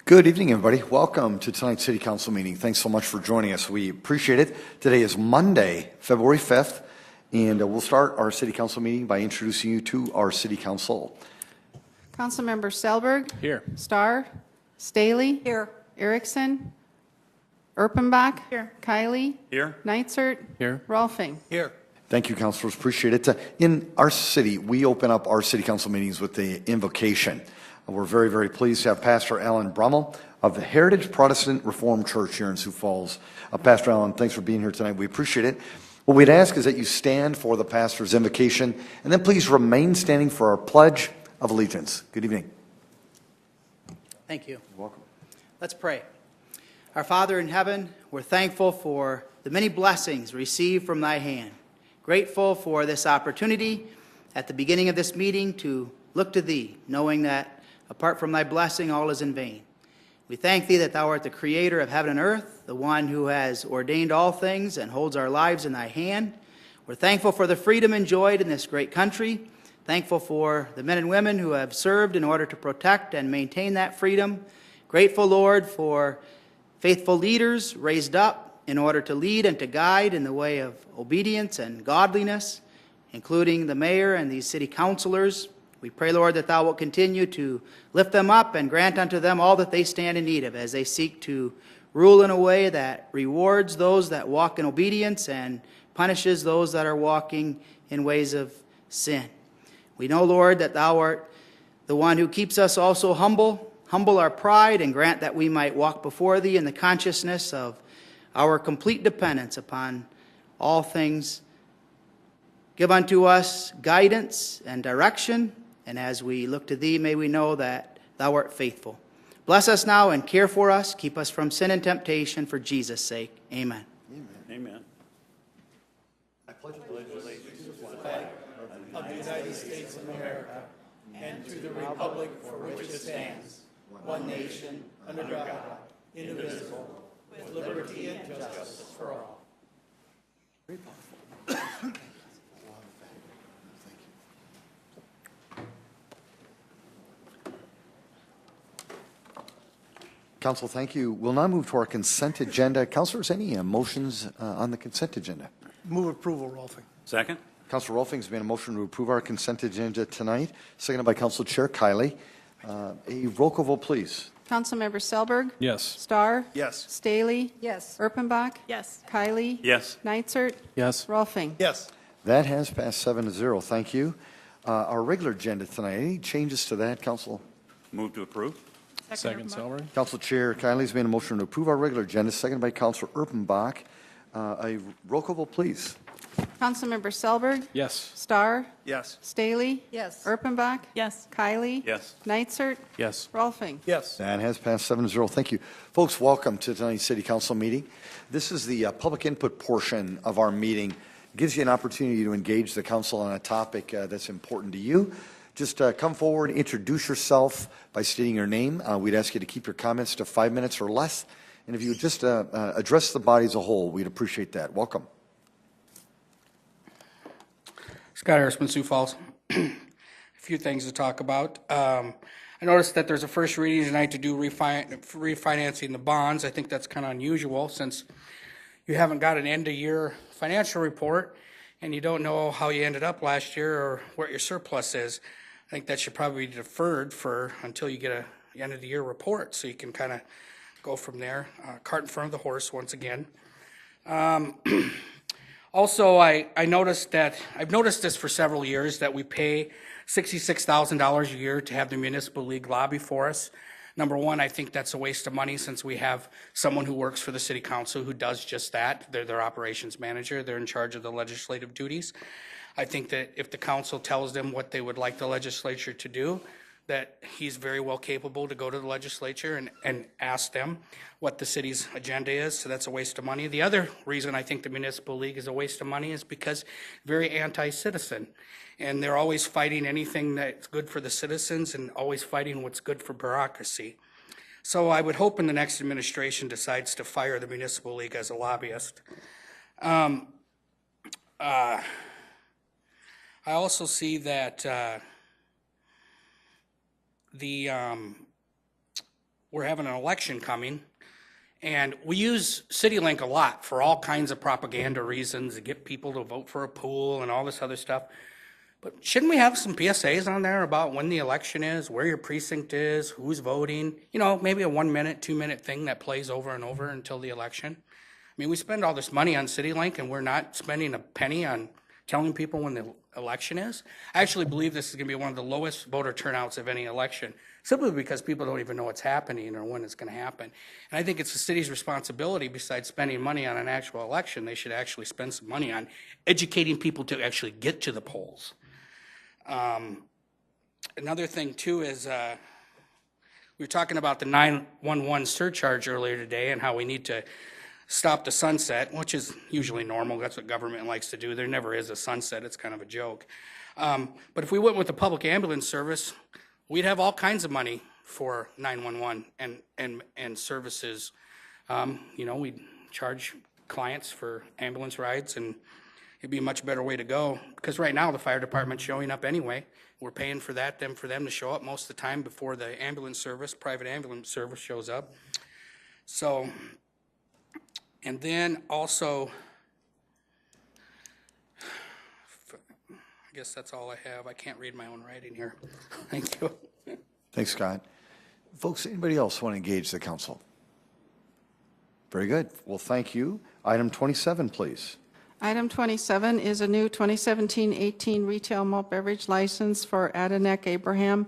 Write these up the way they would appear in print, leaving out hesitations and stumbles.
Good evening, everybody. Welcome to tonight's City Council meeting. Thanks so much for joining us. We appreciate it. Today is Monday, February 5th, and we'll start our City Council meeting by introducing you to our City Council. Councilmember Selberg. Here. Starr. Staley. Here. Erickson. Erpenbach. Here. Kylie. Here. Neitzert. Here. Rolfing. Here. Thank you, councilors. Appreciate it. In our city, we open up our City Council meetings with the invocation. We're very, very pleased to have Pastor Alan Brummel of the Heritage Protestant Reformed Church here in Sioux Falls. Pastor Alan, thanks for being here tonight. We appreciate it. What we'd ask is that you stand for the pastor's invocation, and then please remain standing for our Pledge of Allegiance. Good evening. Thank you. You're welcome. Let's pray. Our Father in heaven, we're thankful for the many blessings received from thy hand. Grateful for this opportunity at the beginning of this meeting to look to thee, knowing that apart from thy blessing, all is in vain. We thank thee that thou art the creator of heaven and earth, the one who has ordained all things and holds our lives in thy hand. We're thankful for the freedom enjoyed in this great country, thankful for the men and women who have served in order to protect and maintain that freedom. Grateful, Lord, for faithful leaders raised up in order to lead and to guide in the way of obedience and godliness, including the mayor and these city councilors. We pray, Lord, that thou wilt continue to lift them up and grant unto them all that they stand in need of as they seek to rule in a way that rewards those that walk in obedience and punishes those that are walking in ways of sin. We know, Lord, that thou art the one who keeps us also humble our pride, and grant that we might walk before thee in the consciousness of our complete dependence upon all things. Give unto us guidance and direction, and as we look to thee, may we know that thou art faithful. Bless us now and care for us. Keep us from sin and temptation for Jesus' sake. Amen. Amen. Amen. I pledge Allegiance to the flag of the United States of America and to the republic for which it stands, one nation, under God, indivisible, with liberty and justice for all. Council, thank you. We'll now move to our consent agenda. Councilors, any motions on the consent agenda? Move approval, Rolfing. Second. Councilor Rolfing has made a motion to approve our consent agenda tonight, seconded by Council Chair Kylie. A roll call vote, please. Councilmember Selberg. Yes. Starr. Yes. Staley. Yes. Erpenbach. Yes. Kylie. Yes. Neitzert. Yes. Rolfing. Yes. That has passed 7-0. Thank you. Our regular agenda tonight, any changes to that, Council? Move to approve. Second, Selberg. Council Chair Kylie's made a motion to approve our regular agenda, seconded by Councilor Erpenbach. A roll call vote, please. Councilmember Selberg. Yes. Starr. Yes. Staley. Yes. Erpenbach. Yes. Kylie. Yes. Neitzert. Yes. Rolfing. Yes. That has passed 7-0. Thank you. Folks, welcome to tonight's City Council meeting. This is the public input portion of our meeting. It gives you an opportunity to engage the council on a topic that's important to you. Just come forward, introduce yourself by stating your name. We'd ask you to keep your comments to 5 minutes or less. And if you would just address the body as a whole, we'd appreciate that. Welcome. Scott Harrisman, Sioux Falls. A few things to talk about. I noticed that there's a first reading tonight to do refinancing the bonds. I think that's kind of unusual since you haven't got an end-of-year financial report and you don't know how you ended up last year or what your surplus is. I think that should probably be deferred until you get a end-of-the-year report so you can kind of go from there. Cart in front of the horse once again. Also, I noticed that, I've noticed this for several years, that we pay $66,000 a year to have the Municipal League lobby for us. Number one, I think that's a waste of money since we have someone who works for the City Council who does just that. They're their operations manager. They're in charge of the legislative duties. I think that if the council tells them what they would like the legislature to do, that he's very well capable to go to the legislature and ask them what the city's agenda is, so that's a waste of money. The other reason I think the Municipal League is a waste of money is because very anti-citizen, and they're always fighting anything that's good for the citizens and always fighting what's good for bureaucracy. So I would hope in the next administration decides to fire the Municipal League as a lobbyist. I also see that we're having an election coming, and we use CityLink a lot for all kinds of propaganda reasons, to get people to vote for a pool and all this other stuff. But shouldn't we have some PSAs on there about when the election is, where your precinct is, who's voting? You know, maybe a 1 minute, 2 minute thing that plays over and over until the election. I mean, we spend all this money on CityLink and we're not spending a penny on telling people when the election is. I actually believe this is going to be one of the lowest voter turnouts of any election, simply because people don't even know what's happening or when it's going to happen. And I think it's the city's responsibility, besides spending money on an actual election, they should actually spend some money on educating people to actually get to the polls. Another thing too is we were talking about the 911 surcharge earlier today and how we need to stop the sunset, which is usually normal. That's what government likes to do. There never is a sunset. It's kind of a joke. But if we went with the public ambulance service, we'd have all kinds of money for 911 and services. You know, we'd charge clients for ambulance rides, and it'd be a much better way to go, because right now the fire department's showing up anyway. We're paying for that, for them to show up most of the time before the ambulance service, private ambulance service shows up. So, and then also, I guess that's all I have. I can't read my own writing here. Thank you. Thanks, Scott. Folks, anybody else want to engage the council? Very good. Well, thank you. Item 27, please. Item 27 is a new 2017-18 retail malt beverage license for Adanek Abraham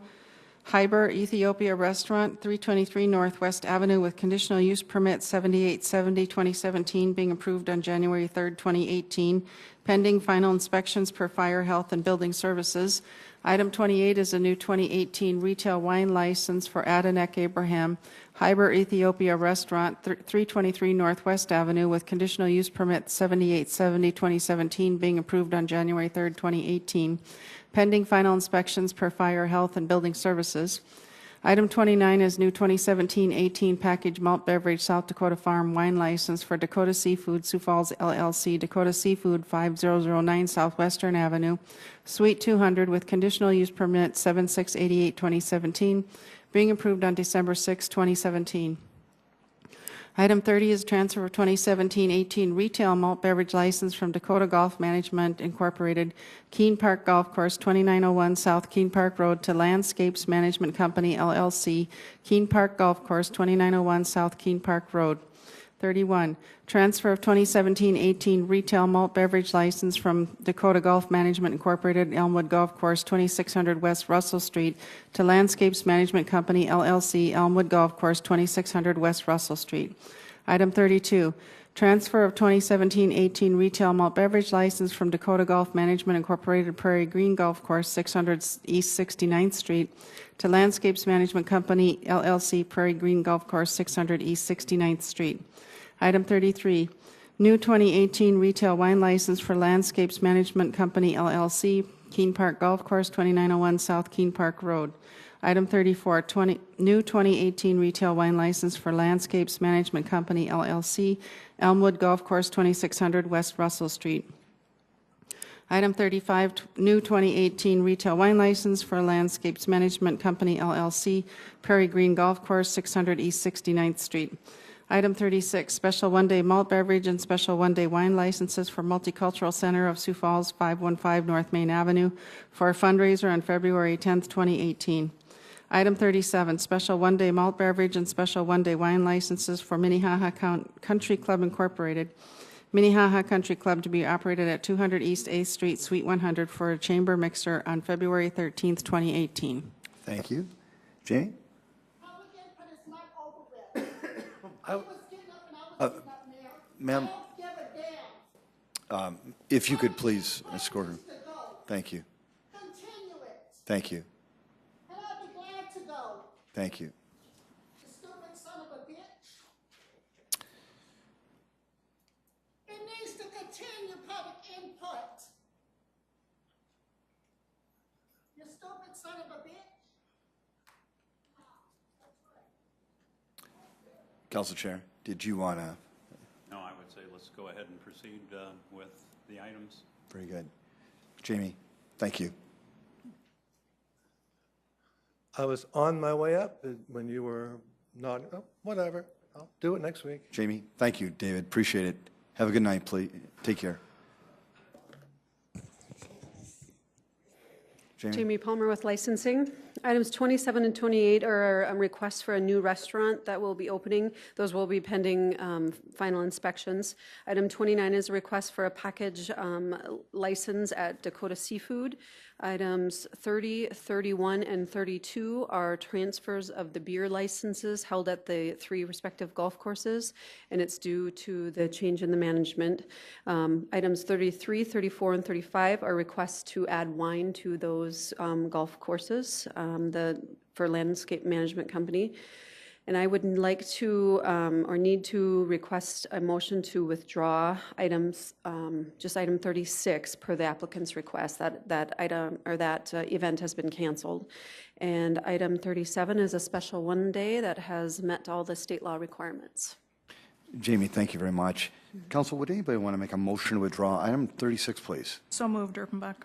Hyber Ethiopia Restaurant, 323 Northwest Avenue, with conditional use permit 7870-2017 being approved on January 3rd, 2018, pending final inspections per Fire, Health, and Building Services. Item 28 is a new 2018 retail wine license for Adanek Abraham Hyber Ethiopia Restaurant, 323 Northwest Avenue, with conditional use permit 7870-2017 being approved on January 3rd, 2018, pending final inspections per Fire, Health, and Building Services. Item 29 is new 2017-18 packaged malt beverage South Dakota Farm wine license for Dakota Seafood, Sioux Falls LLC, Dakota Seafood, 5009 Southwestern Avenue, Suite 200, with conditional use permit 7688-2017, being approved on December 6, 2017. Item 30 is transfer of 2017-18 retail malt beverage license from Dakota Golf Management Incorporated, Keene Park Golf Course, 2901 South Keene Park Road, to Landscapes Management Company, LLC, Keene Park Golf Course, 2901 South Keene Park Road. 31, transfer of 2017-18 retail malt beverage license from Dakota Golf Management Incorporated, Elmwood Golf Course, 2600 West Russell Street, to Landscapes Management Company, LLC, Elmwood Golf Course, 2600 West Russell Street. Item 32, transfer of 2017-18 retail malt beverage license from Dakota Golf Management Incorporated, Prairie Green Golf Course, 600 East 69th Street, to Landscapes Management Company, LLC, Prairie Green Golf Course, 600 East 69th Street. Item 33, new 2018 retail wine license for Landscapes Management Company, LLC, Keene Park Golf Course, 2901 South Keene Park Road. Item 34, new 2018 retail wine license for Landscapes Management Company, LLC, Elmwood Golf Course, 2600 West Russell Street. Item 35, new 2018 retail wine license for Landscapes Management Company, LLC, Prairie Green Golf Course, 600 East 69th Street. Item 36, special one-day malt beverage and special one-day wine licenses for Multicultural Center of Sioux Falls, 515 North Main Avenue, for a fundraiser on February 10th, 2018. Item 37, special one-day malt beverage and special one-day wine licenses for Minnehaha Country Club Incorporated, Minnehaha Country Club, to be operated at 200 East 8th Street, Suite 100, for a chamber mixer on February 13th, 2018. Thank you. Jamie? Ma'am, if you could please escort her. Thank you. Continue it, Thank you. and I'll be glad to go. Thank you. You stupid son of a bitch. It needs to continue public input. You stupid son of a bitch. Council Chair, did you want to? No, I would say let's go ahead and proceed with the items. Very good. Jamie, thank you. I was on my way up when you were No, whatever. I'll do it next week. Jamie, thank you, David. Appreciate it. Have a good night, please. Take care. Jamie Palmer with licensing. Items 27 and 28 are requests for a new restaurant that will be opening. Those will be pending final inspections. Item 29 is a request for a package license at Dakota Seafood. Items 30, 31, and 32 are transfers of the beer licenses held at the 3 respective golf courses, and it's due to the change in the management. Items 33, 34, and 35 are requests to add wine to those golf courses for Landscape Management Company. And I would like to, or need to request a motion to withdraw items, just item 36 per the applicant's request. That item, or that event has been canceled. And item 37 is a special one day that has met all the state law requirements. Jamie, thank you very much. Council, would anybody want to make a motion to withdraw item 36, please? So moved, Erpenbach.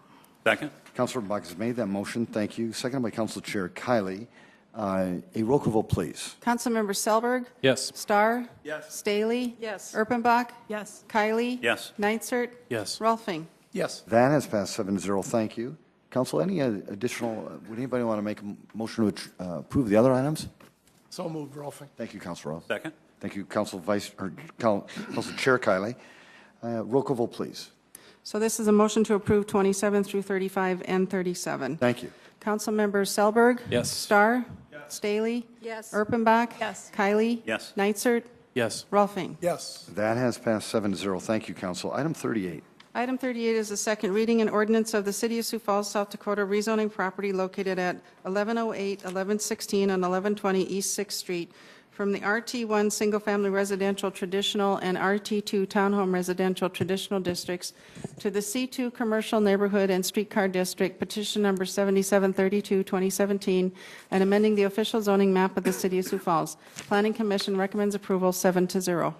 Second? Councilor Buck has made that motion. Thank you. Seconded by Council Chair Kiley. A roll call vote, please. Councilmember Selberg. Yes. Starr. Yes. Staley. Yes. Erpenbach. Yes. Kylie. Yes. Nitzert. Yes. Rolfing. Yes. That has passed 7-0. Thank you. Council, any additional, would anybody want to make a motion to approve the other items? So moved, Rolfing. Thank you, Councilor Rolfe. Second? Thank you, Council Chair Kiley. Roll call vote, please. So this is a motion to approve 27 through 35 and 37. Thank you. Councilmember Selberg. Yes. Starr. Staley. Yes. Erpenbach. Yes. Kylie. Yes. Nitzert. Yes. Rolfing. Yes. That has passed 7-0. Thank you, Council. Item 38. Item 38 is the second reading and ordinance of the City of Sioux Falls, South Dakota, rezoning property located at 1108, 1116, and 1120 East 6th Street from the RT1 Single Family Residential Traditional and RT2 Townhome Residential Traditional Districts to the C2 Commercial Neighborhood and Streetcar District, petition number 7732, 2017, and amending the official zoning map of the City of Sioux Falls. Planning Commission recommends approval 7-0.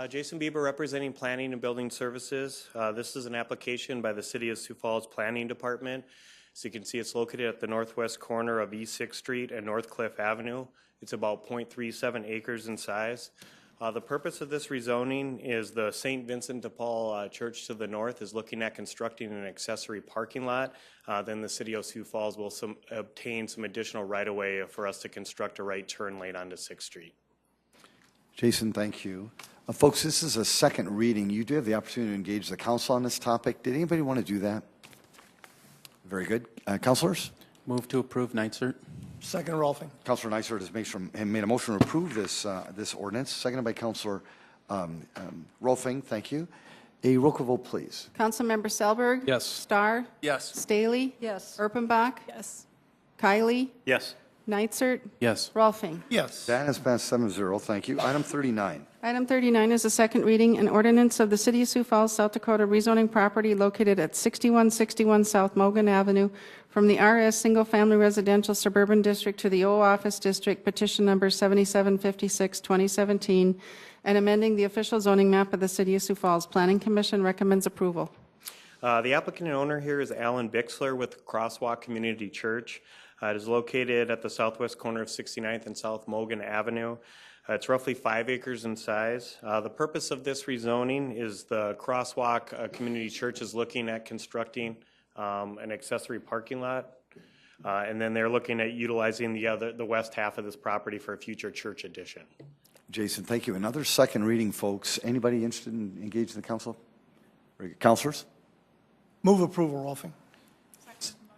Jason Bieber representing Planning and Building Services. This is an application by the City of Sioux Falls Planning Department. So you can see it's located at the northwest corner of East 6th Street and North Cliff Avenue. It's about 0.37 acres in size. The purpose of this rezoning is the St. Vincent de Paul Church to the north is looking at constructing an accessory parking lot. Then the City of Sioux Falls will obtain some additional right-of-way for us to construct a right turn lane onto 6th Street. Jason, thank you. Folks, this is a second reading. You do have the opportunity to engage the council on this topic. Did anybody want to do that? Very good. Councilors? Move to approve Nitzert. Second, Rolfing. Councilor Nitzert has made a motion to approve this ordinance, seconded by Councilor Rolfing. Thank you. A roll call vote, please. Councilmember Selberg. Yes. Starr. Yes. Staley. Yes. Erpenbach. Yes. Kylie. Yes. Nitzert. Yes. Rolfing. Yes. That has passed 7-0. Thank you. Item 39. Item 39 is a second reading and ordinance of the City of Sioux Falls, South Dakota, rezoning property located at 6161 South Mogan Avenue from the RS Single Family Residential Suburban District to the O Office District, petition number 7756, 2017, and amending the official zoning map of the City of Sioux Falls. Planning Commission recommends approval. The applicant and owner here is Alan Bixler with Crosswalk Community Church. It is located at the southwest corner of 69th and South Mogan Avenue. It's roughly 5 acres in size. The purpose of this rezoning is the Crosswalk Community Church is looking at constructing an accessory parking lot, and then they're looking at utilizing the west half of this property for a future church addition. Jason, thank you. Another second reading, folks. Anybody interested in engaging the council? Councilors? Move approval, Rolfing.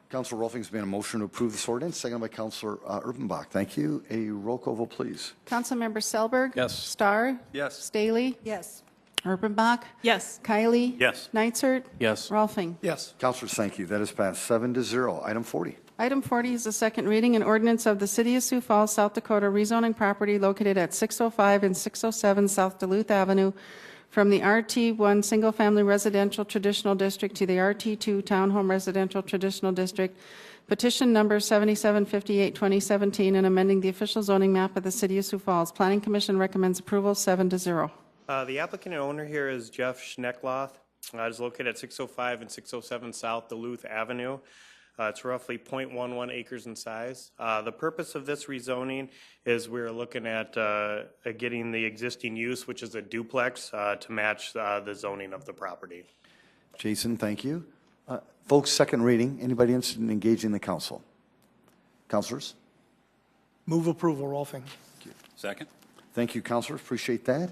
Councilor Rolfing has made a motion to approve this ordinance, seconded by Councilor Erpenbach. Thank you. A roll call vote, please. Councilmember Selberg. Yes. Starr. Yes. Staley. Yes. Erpenbach. Yes. Kylie. Yes. Nitzert. Yes. Rolfing. Yes. Councilors, thank you. That has passed 7-0. Item 40. Item 40 is the second reading and ordinance of the City of Sioux Falls, South Dakota, rezoning property located at 605 and 607 South Duluth Avenue from the RT1 Single Family Residential Traditional District to the RT2 Townhome Residential Traditional District, petition number 7758, 2017, and amending the official zoning map of the City of Sioux Falls. Planning Commission recommends approval 7-0. The applicant and owner here is Jeff Schneckloth. It is located at 605 and 607 South Duluth Avenue. It's roughly 0.11 acres in size. The purpose of this rezoning is we're looking at getting the existing use, which is a duplex, to match the zoning of the property. Jason, thank you. Folks, second reading. Anybody interested in engaging the council? Councilors? Move approval, Rolfing. Second? Thank you, councilors. Appreciate that.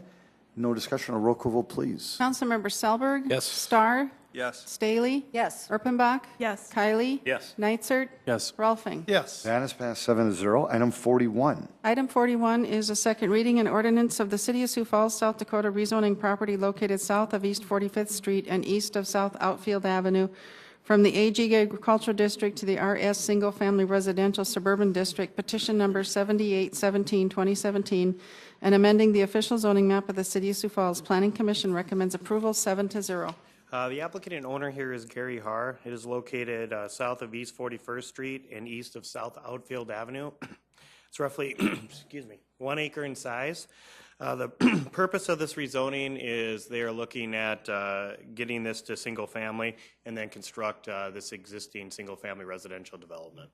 No discussion or roll call vote, please. Councilmember Selberg. Yes. Starr. Yes. Staley. Yes. Erpenbach. Yes. Kylie. Yes. Nitzert. Yes. Rolfing. Yes. That is passed 7-0. Item 41. Item 41 is a second reading and ordinance of the City of Sioux Falls, South Dakota, rezoning property located south of East 45th Street and east of South Outfield Avenue from the AG Agricultural District to the RS Single Family Residential Suburban District, petition number 7817, 2017, and amending the official zoning map of the City of Sioux Falls. Planning Commission recommends approval 7-0. The applicant and owner here is Gary Haar. It is located south of East 41st Street and east of South Outfield Avenue. It's roughly, 1 acre in size. The purpose of this rezoning is they are looking at getting this to single family and then construct this existing single family residential development.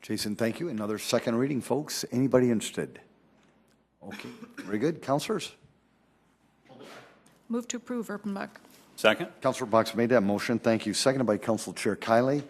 Jason, thank you. Another second reading, folks. Anybody interested? Okay, very good. Councilors? Move to approve, Erpenbach. Second? Councilor Box made that motion. Thank you. Seconded by Council Chair Kylie.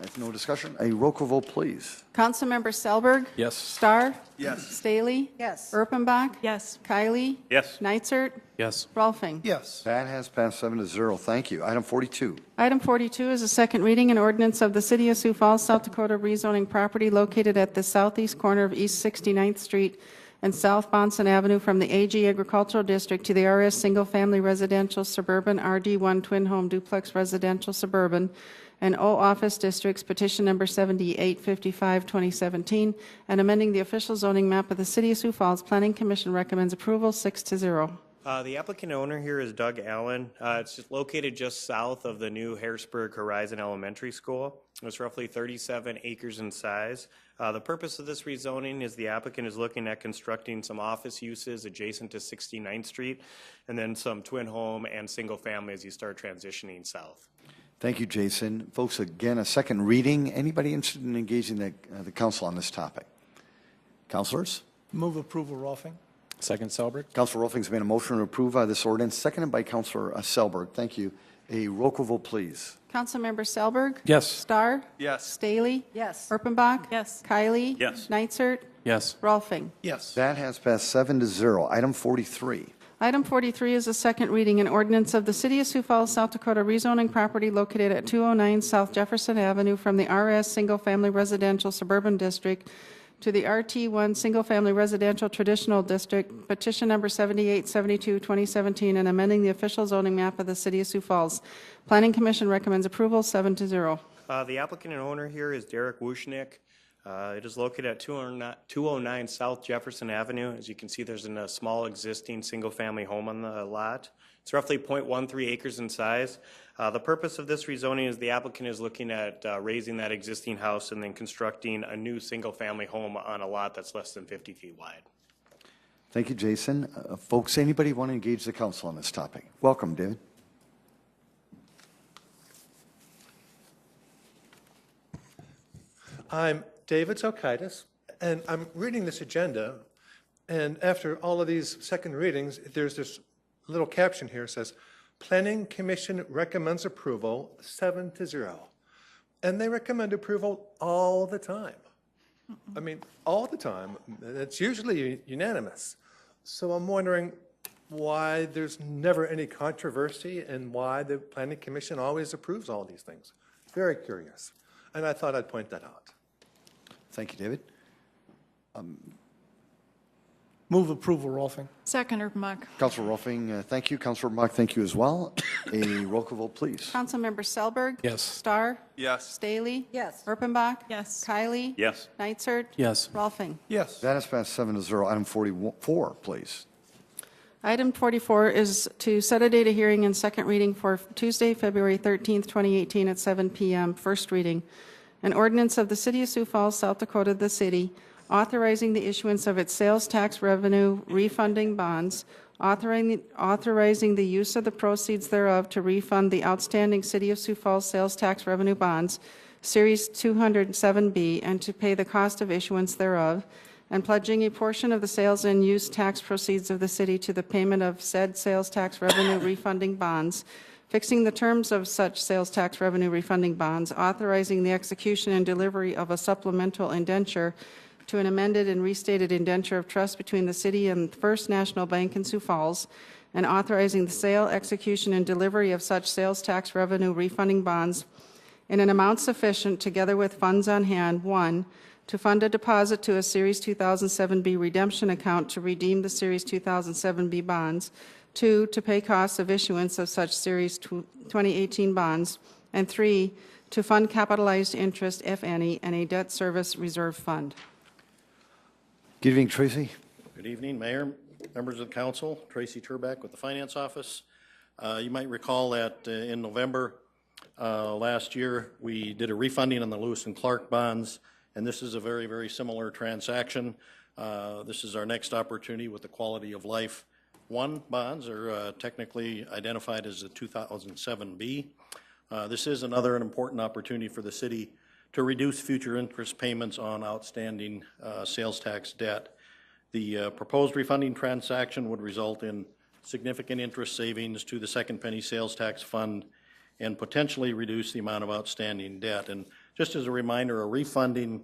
If no discussion, a roll call vote, please. Councilmember Selberg. Yes. Starr. Yes. Staley. Yes. Erpenbach. Yes. Kylie. Yes. Nitzert. Yes. Rolfing. Yes. That has passed 7-0. Thank you. Item 42. Item 42 is a second reading and ordinance of the City of Sioux Falls, South Dakota, rezoning property located at the southeast corner of East 69th Street and South Bonson Avenue from the AG Agricultural District to the RS Single Family Residential Suburban RD1 Twin Home Duplex Residential Suburban and O Office Districts, petition number 7855, 2017, and amending the official zoning map of the City of Sioux Falls. Planning Commission recommends approval 6-0. The applicant owner here is Doug Allen. It's located just south of the new Harrisburg Horizon Elementary School. It's roughly 37 acres in size. The purpose of this rezoning is the applicant is looking at constructing some office uses adjacent to 69th Street and then some twin home and single family as you start transitioning south. Thank you, Jason. Folks, again, a second reading. Anybody interested in engaging the council on this topic? Councilors? Move approval, Rolfing. Second, Selberg. Councilor Rolfing's made a motion to approve this ordinance, seconded by Councilor Selberg. Thank you. A roll call vote, please. Councilmember Selberg. Yes. Starr. Yes. Staley. Yes. Erpenbach. Yes. Kylie. Yes. Nitzert. Yes. Rolfing. Yes. That has passed 7-0. Item 43. Item 43 is a second reading and ordinance of the City of Sioux Falls, South Dakota, rezoning property located at 209 South Jefferson Avenue from the RS Single Family Residential Suburban District to the RT1 Single Family Residential Traditional District, petition number 7872, 2017, and amending the official zoning map of the City of Sioux Falls. Planning Commission recommends approval 7-0. The applicant and owner here is Derek Wushnick. It is located at 209 South Jefferson Avenue. As you can see, there's a small existing single-family home on the lot. It's roughly 0.13 acres in size. The purpose of this rezoning is the applicant is looking at raising that existing house and then constructing a new single-family home on a lot that's less than 50 feet wide. Thank you, Jason. Folks, anybody want to engage the council on this topic? Welcome, David. I'm David Zokaitis, and I'm reading this agenda, and after all of these second readings, there's this little caption here that says, Planning Commission recommends approval 7-0. And they recommend approval all the time. I mean, all the time. It's usually unanimous. So I'm wondering why there's never any controversy and why the Planning Commission always approves all these things. Very curious. And I thought I'd point that out. Thank you, David. Move approval, Rolfing. Second, Erpenbach. Councilor Rolfing, thank you. Councilor Mock, thank you as well. A roll call vote, please. Councilmember Selberg. Yes. Starr. Yes. Staley. Yes. Erpenbach. Yes. Kylie. Yes. Nitzert. Yes. Rolfing. Yes. That has passed 7-0. Item 44, please. Item 44 is to set a date of hearing and second reading for Tuesday, February 13th, 2018 at 7 p.m. First reading. An ordinance of the City of Sioux Falls, South Dakota, the city, authorizing the issuance of its sales tax revenue refunding bonds, authorizing the use of the proceeds thereof to refund the outstanding City of Sioux Falls sales tax revenue bonds, Series 207B, and to pay the cost of issuance thereof, and pledging a portion of the sales and use tax proceeds of the city to the payment of said sales tax revenue refunding bonds, fixing the terms of such sales tax revenue refunding bonds, authorizing the execution and delivery of a supplemental indenture to an amended and restated indenture of trust between the city and First National Bank in Sioux Falls, and authorizing the sale, execution, and delivery of such sales tax revenue refunding bonds in an amount sufficient, together with funds on hand, 1, to fund a deposit to a Series 2007B redemption account to redeem the Series 2007B bonds, 2, to pay costs of issuance of such Series 2018 bonds, and 3, to fund capitalized interest, if any, and a debt service reserve fund. Good evening, Tracy. Good evening, Mayor, members of the council. Tracy Turback with the Finance Office. You might recall that in November last year, we did a refunding on the Lewis and Clark bonds, and this is a very, very similar transaction. This is our next opportunity with the Quality of Life 1 bonds, are technically identified as the 2007B. This is another important opportunity for the city to reduce future interest payments on outstanding sales tax debt. The proposed refunding transaction would result in significant interest savings to the Second Penny Sales Tax Fund and potentially reduce the amount of outstanding debt. And just as a reminder, a refunding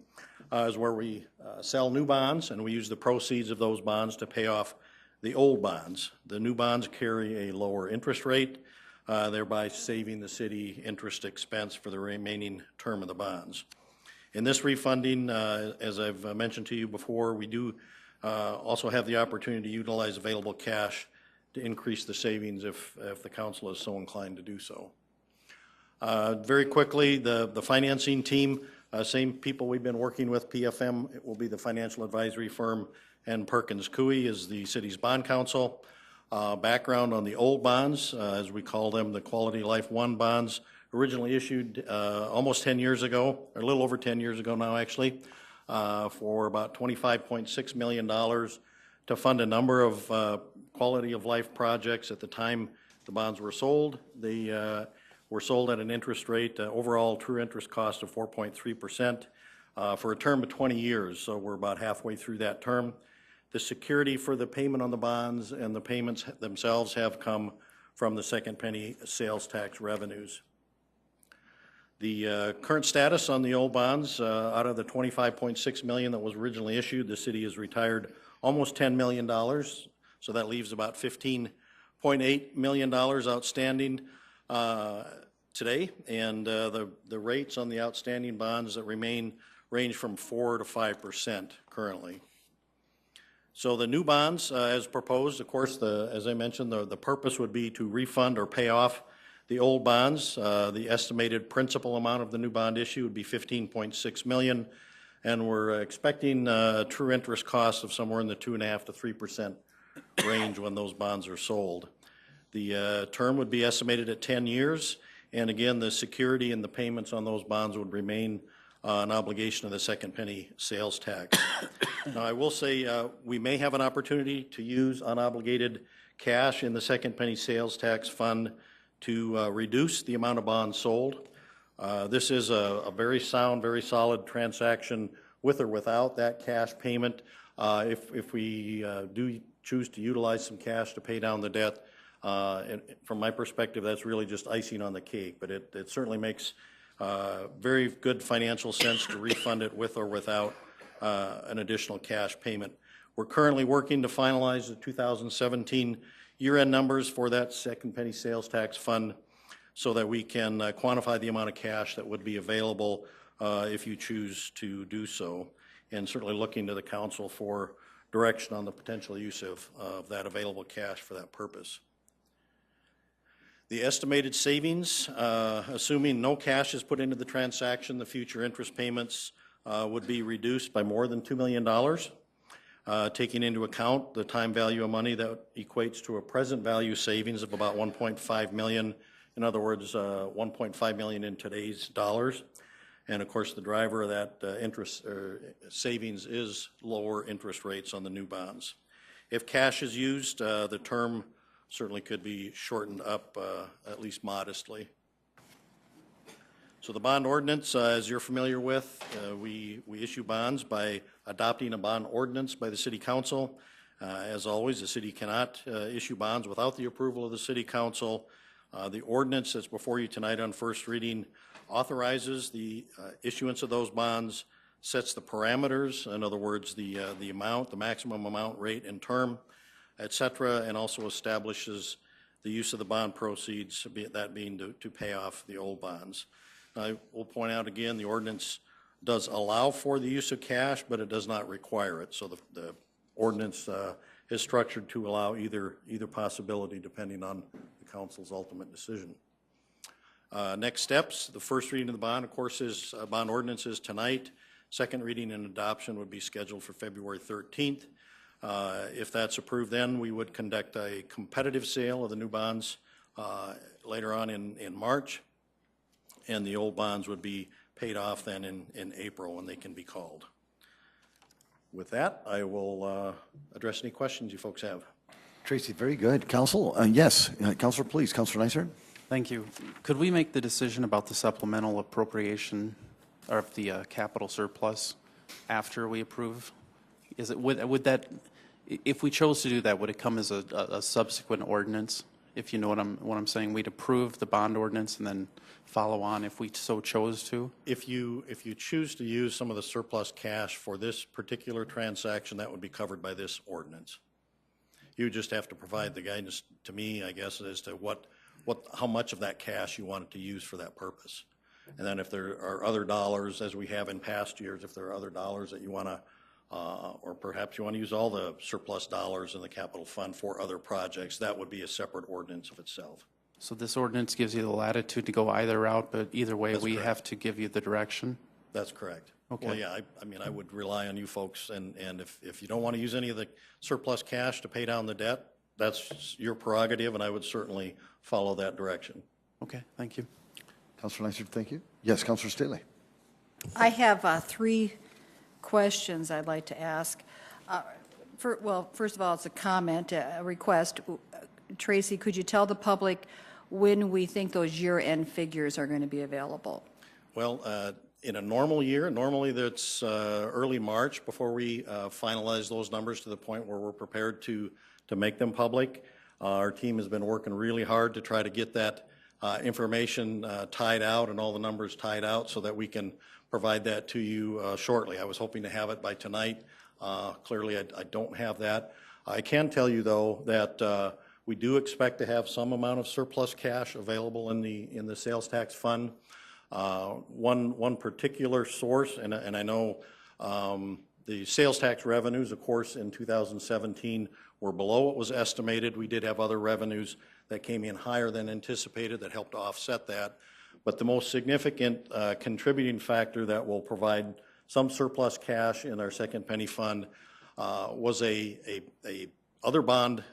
is where we sell new bonds and we use the proceeds of those bonds to pay off the old bonds. The new bonds carry a lower interest rate, thereby saving the city interest expense for the remaining term of the bonds. In this refunding, as I've mentioned to you before, we do also have the opportunity to utilize available cash to increase the savings if the council is so inclined to do so. Very quickly, the financing team, same people we've been working with, PFM, it will be the financial advisory firm, and Perkins Coie is the city's bond counsel. Background on the old bonds, as we call them, the Quality Life 1 bonds, originally issued almost 10 years ago, or a little over 10 years ago now actually, for about $25.6 million to fund a number of quality of life projects. At the time the bonds were sold, they were sold at an interest rate, overall true interest cost of 4.3% for a term of 20 years, so we're about halfway through that term. The security for the payment on the bonds and the payments themselves have come from the Second Penny sales tax revenues. The current status on the old bonds, out of the $25.6 million that was originally issued, the city has retired almost $10 million, so that leaves about $15.8 million outstanding today, and the rates on the outstanding bonds that remain range from 4 to 5% currently. So the new bonds, as proposed, of course, as I mentioned, the purpose would be to refund or pay off the old bonds. The estimated principal amount of the new bond issue would be $15.6 million, and we're expecting true interest costs of somewhere in the 2.5% to 3% range when those bonds are sold. The term would be estimated at 10 years, and again, the security and the payments on those bonds would remain an obligation of the Second Penny sales tax. Now, I will say we may have an opportunity to use unobligated cash in the Second Penny sales tax fund to reduce the amount of bonds sold. This is a very sound, very solid transaction with or without that cash payment. If we do choose to utilize some cash to pay down the debt, and from my perspective, that's really just icing on the cake, but it certainly makes very good financial sense to refund it with or without an additional cash payment. We're currently working to finalize the 2017 year-end numbers for that Second Penny sales tax fund so that we can quantify the amount of cash that would be available if you choose to do so, and certainly looking to the council for direction on the potential use of that available cash for that purpose. The estimated savings, assuming no cash is put into the transaction, the future interest payments would be reduced by more than $2 million, taking into account the time value of money that equates to a present value savings of about $1.5 million. In other words, $1.5 million in today's dollars. And of course, the driver of that interest savings is lower interest rates on the new bonds. If cash is used, the term certainly could be shortened up at least modestly. So the bond ordinance, as you're familiar with, we issue bonds by adopting a bond ordinance by the City Council. As always, the city cannot issue bonds without the approval of the City Council. The ordinance that's before you tonight on first reading authorizes the issuance of those bonds, sets the parameters, in other words, the amount, the maximum amount, rate, and term, et cetera, and also establishes the use of the bond proceeds, that being to pay off the old bonds. I will point out again, the ordinance does allow for the use of cash, but it does not require it. So the ordinance is structured to allow either possibility depending on the council's ultimate decision. Next steps, the first reading of the bond, of course, is bond ordinance is tonight. Second reading and adoption would be scheduled for February 13th. If that's approved, then we would conduct a competitive sale of the new bonds later on in March, and the old bonds would be paid off then in April when they can be called. With that, I will address any questions you folks have. Tracy, very good. Council, yes, Councilor, please. Councilor Neisert? Thank you. Could we make the decision about the supplemental appropriation or the capital surplus after we approve? Would that, if we chose to do that, would it come as a subsequent ordinance? If you know what I'm saying, we'd approve the bond ordinance and then follow on if we so chose to? If you choose to use some of the surplus cash for this particular transaction, that would be covered by this ordinance. You just have to provide the guidance to me, I guess, as to how much of that cash you wanted to use for that purpose. And then if there are other dollars, as we have in past years, if there are other dollars that you want to, or perhaps you want to use all the surplus dollars in the capital fund for other projects, that would be a separate ordinance of itself. So this ordinance gives you the latitude to go either route, but either way, That's we correct. have to give you the direction? That's correct. Okay. Well, yeah, I mean, I would rely on you folks, and if you don't want to use any of the surplus cash to pay down the debt, that's your prerogative, and I would certainly follow that direction. Okay, thank you. Councilor Neisert, thank you. Yes, Councilor Staley. I have three questions I'd like to ask. First of all, it's a comment, a request. Tracy, could you tell the public when we think those year-end figures are going to be available? Well, in a normal year, normally that's early March before we finalize those numbers to the point where we're prepared to make them public. Our team has been working really hard to try to get that information tied out and all the numbers tied out so that we can provide that to you shortly. I was hoping to have it by tonight. Clearly, I don't have that. I can tell you, though, that we do expect to have some amount of surplus cash available in the sales tax fund. One particular source, and I know the sales tax revenues, of course, in 2017 were below what was estimated. We did have other revenues that came in higher than anticipated that helped to offset that. But the most significant contributing factor that will provide some surplus cash in our second penny fund was a other bond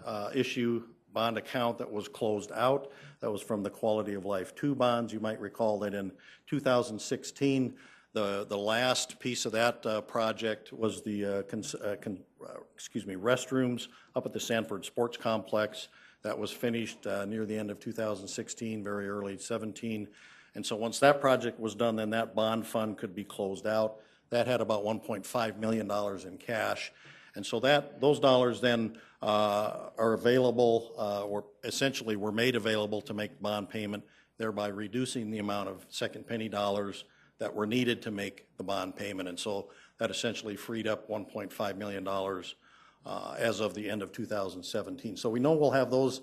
bond account that was closed out. That was from the Quality of Life 2 bonds. You might recall that in 2016, the last piece of that project was the restrooms up at the Sanford Sports Complex. That was finished near the end of 2016, very early 17. And so once that project was done, then that bond fund could be closed out. That had about $1.5 million in cash. And so those dollars then are available, or essentially were made available to make bond payment, thereby reducing the amount of second penny dollars that were needed to make the bond payment. And so that essentially freed up $1.5 million as of the end of 2017. So we know we'll have those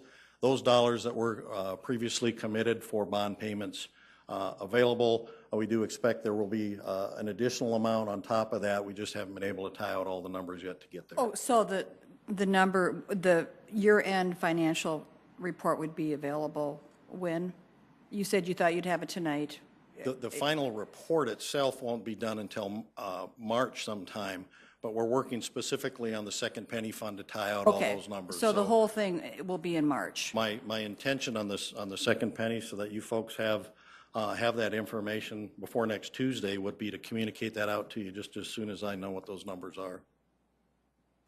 dollars that were previously committed for bond payments available. We do expect there will be an additional amount on top of that. We just haven't been able to tie out all the numbers yet to get there. Oh, so the year-end financial report would be available when? You said you thought you'd have it tonight. The final report itself won't be done until March sometime, but we're working specifically on the second penny fund to tie out all those numbers. So the whole thing will be in March. My intention on the second penny, so that you folks have that information before next Tuesday, would be to communicate that out to you just as soon as I know what those numbers are.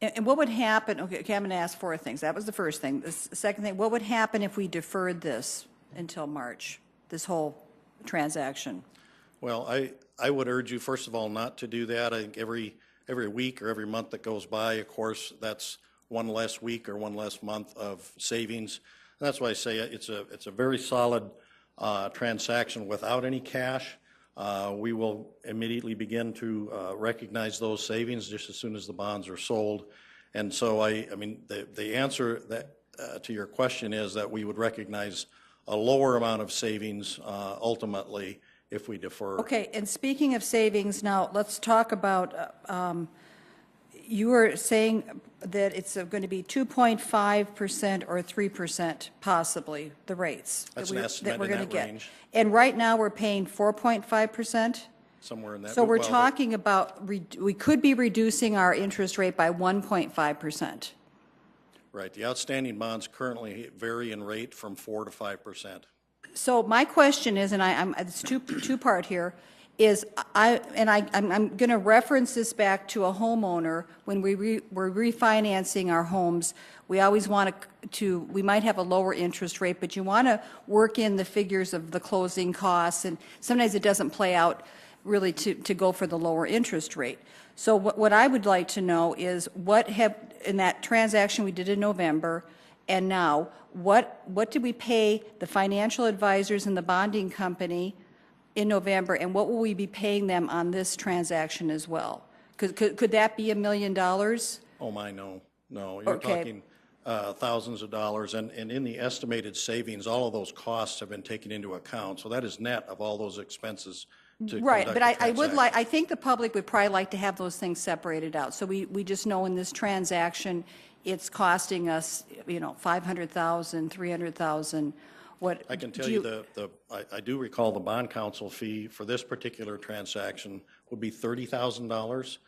And what would happen, okay, I'm going to ask four things. That was the first thing. The second thing, what would happen if we deferred this until March, this whole transaction? Well, I would urge you, first of all, not to do that. I think every week or every month that goes by, of course, that's one less week or one less month of savings. And that's why I say it's a very solid transaction without any cash. We will immediately begin to recognize those savings just as soon as the bonds are sold. And so I mean, the answer that to your question is that we would recognize a lower amount of savings ultimately if we defer. Okay, and speaking of savings, now let's talk about, you were saying that it's going to be 2.5% or 3% possibly, the rates. That's that an estimate that we're in going that to get. range. And right now, we're paying 4.5%? Somewhere in that. So we're well, talking about, we could be reducing our interest rate by 1.5%. Right. The outstanding bonds currently vary in rate from 4 to 5%. So my question is, and it's two-part here, is I'm going to reference this back to a homeowner. When we're refinancing our homes, we always want we might have a lower interest rate, but you want to work in the figures of the closing costs, and sometimes it doesn't play out really to go for the lower interest rate. So what I would like to know is in that transaction we did in November, and now, what did we pay the financial advisors and the bonding company in November, and what will we be paying them on this transaction as well? Could that be $1 million? Oh my, no. You're talking thousands of dollars, and in the estimated savings, all of those costs have been taken into account. So that is net of all those expenses. Right, but I think the public would probably like to have those things separated out. So we just know in this transaction, it's costing us, $500,000, $300,000. What I can tell you I do recall the bond counsel fee for this particular transaction would be $30,000,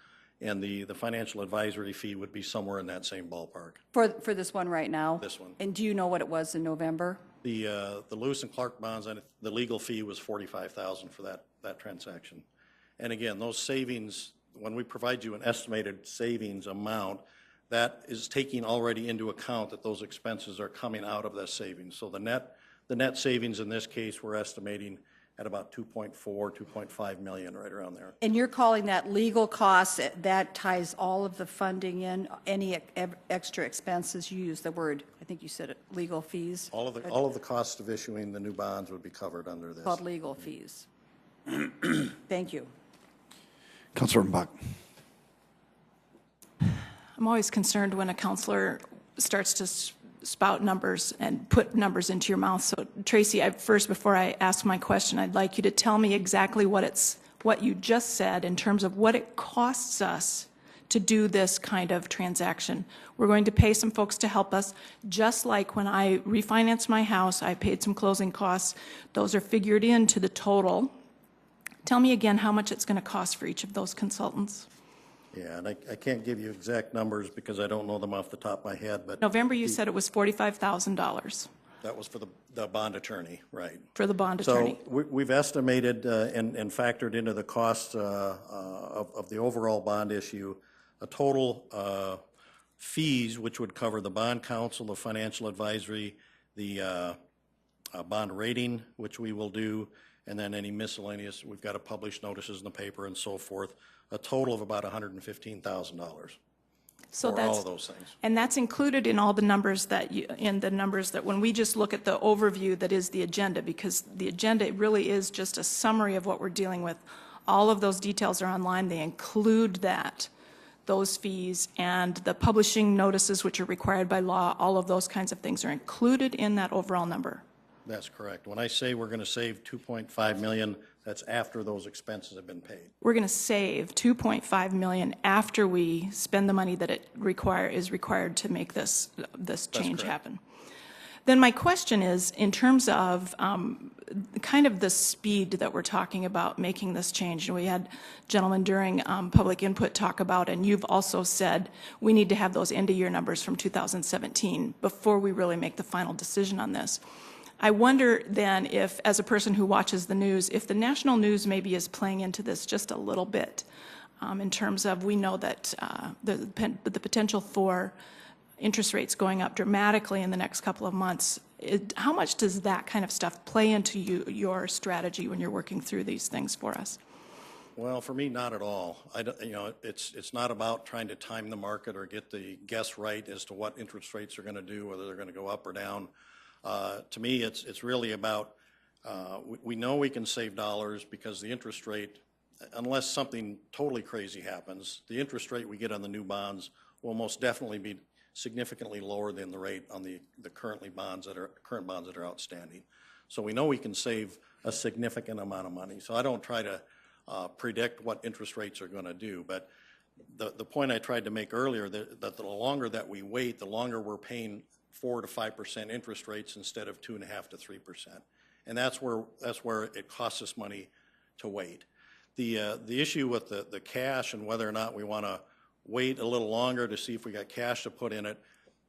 and the financial advisory fee would be somewhere in that same ballpark. For this one right now? This one. And do you know what it was in November? The Lewis and Clark bonds, and the legal fee was $45,000 for that transaction. And again, those savings, when we provide you an estimated savings amount, that is taking already into account that those expenses are coming out of that savings. So the net savings in this case, we're estimating at about 2.5 million, right around there. And you're calling that legal costs, that ties all of the funding in, any extra expenses, you use the word, I think you said it, legal fees? All of the costs of issuing the new bonds would be covered under this. Called legal fees. Thank you. Councilor Buck. I'm always concerned when a counselor starts to spout numbers and put numbers into your mouth. So Tracy, before I ask my question, I'd like you to tell me exactly what you just said in terms of what it costs us to do this kind of transaction. We're going to pay some folks to help us, just like when I refinanced my house, I paid some closing costs. Those are figured into the total. Tell me again how much it's going to cost for each of those consultants. Yeah, and I can't give you exact numbers because I don't know them off the top of my head, but... November, you said it was $45,000. That was for the bond attorney, right. For the bond attorney. So we've estimated and factored into the cost of the overall bond issue a total fees, which would cover the bond counsel, the financial advisory, the bond rating, which we will do, and then any miscellaneous, we've got to publish notices in the paper and so forth, a total of about $115,000 so for all of those things. And that's included in all the numbers that when we just look at the overview that is the agenda, because the agenda really is just a summary of what we're dealing with. All of those details are online. They include those fees, and the publishing notices, which are required by law, all of those kinds of things are included in that overall number. That's correct. When I say we're going to save $2.5 million, that's after those expenses have been paid. We're going to save $2.5 million after we spend the money that is required to make this change happen. Then my question is, in terms of kind of the speed that we're talking about making this change, and we had gentlemen during public input talk about, and you've also said we need to have those end-of-year numbers from 2017 before we really make the final decision on this. I wonder then if, as a person who watches the news, if the national news maybe is playing into this just a little bit in terms of, we know that the potential for interest rates going up dramatically in the next couple of months. How much does that kind of stuff play into your strategy when you're working through these things for us? Well, for me, not at all. It's not about trying to time the market or get the guess right as to what interest rates are going to do, whether they're going to go up or down. To me, it's really about, we know we can save dollars because the interest rate, unless something totally crazy happens, the interest rate we get on the new bonds will most definitely be significantly lower than the rate on the current bonds that are outstanding. So we know we can save a significant amount of money. So I don't try to predict what interest rates are going to do. But the point I tried to make earlier, that the longer that we wait, the longer we're paying 4 to 5% interest rates instead of 2.5 to 3%. And that's where it costs us money to wait. The issue with the cash and whether or not we want to wait a little longer to see if we got cash to put in it,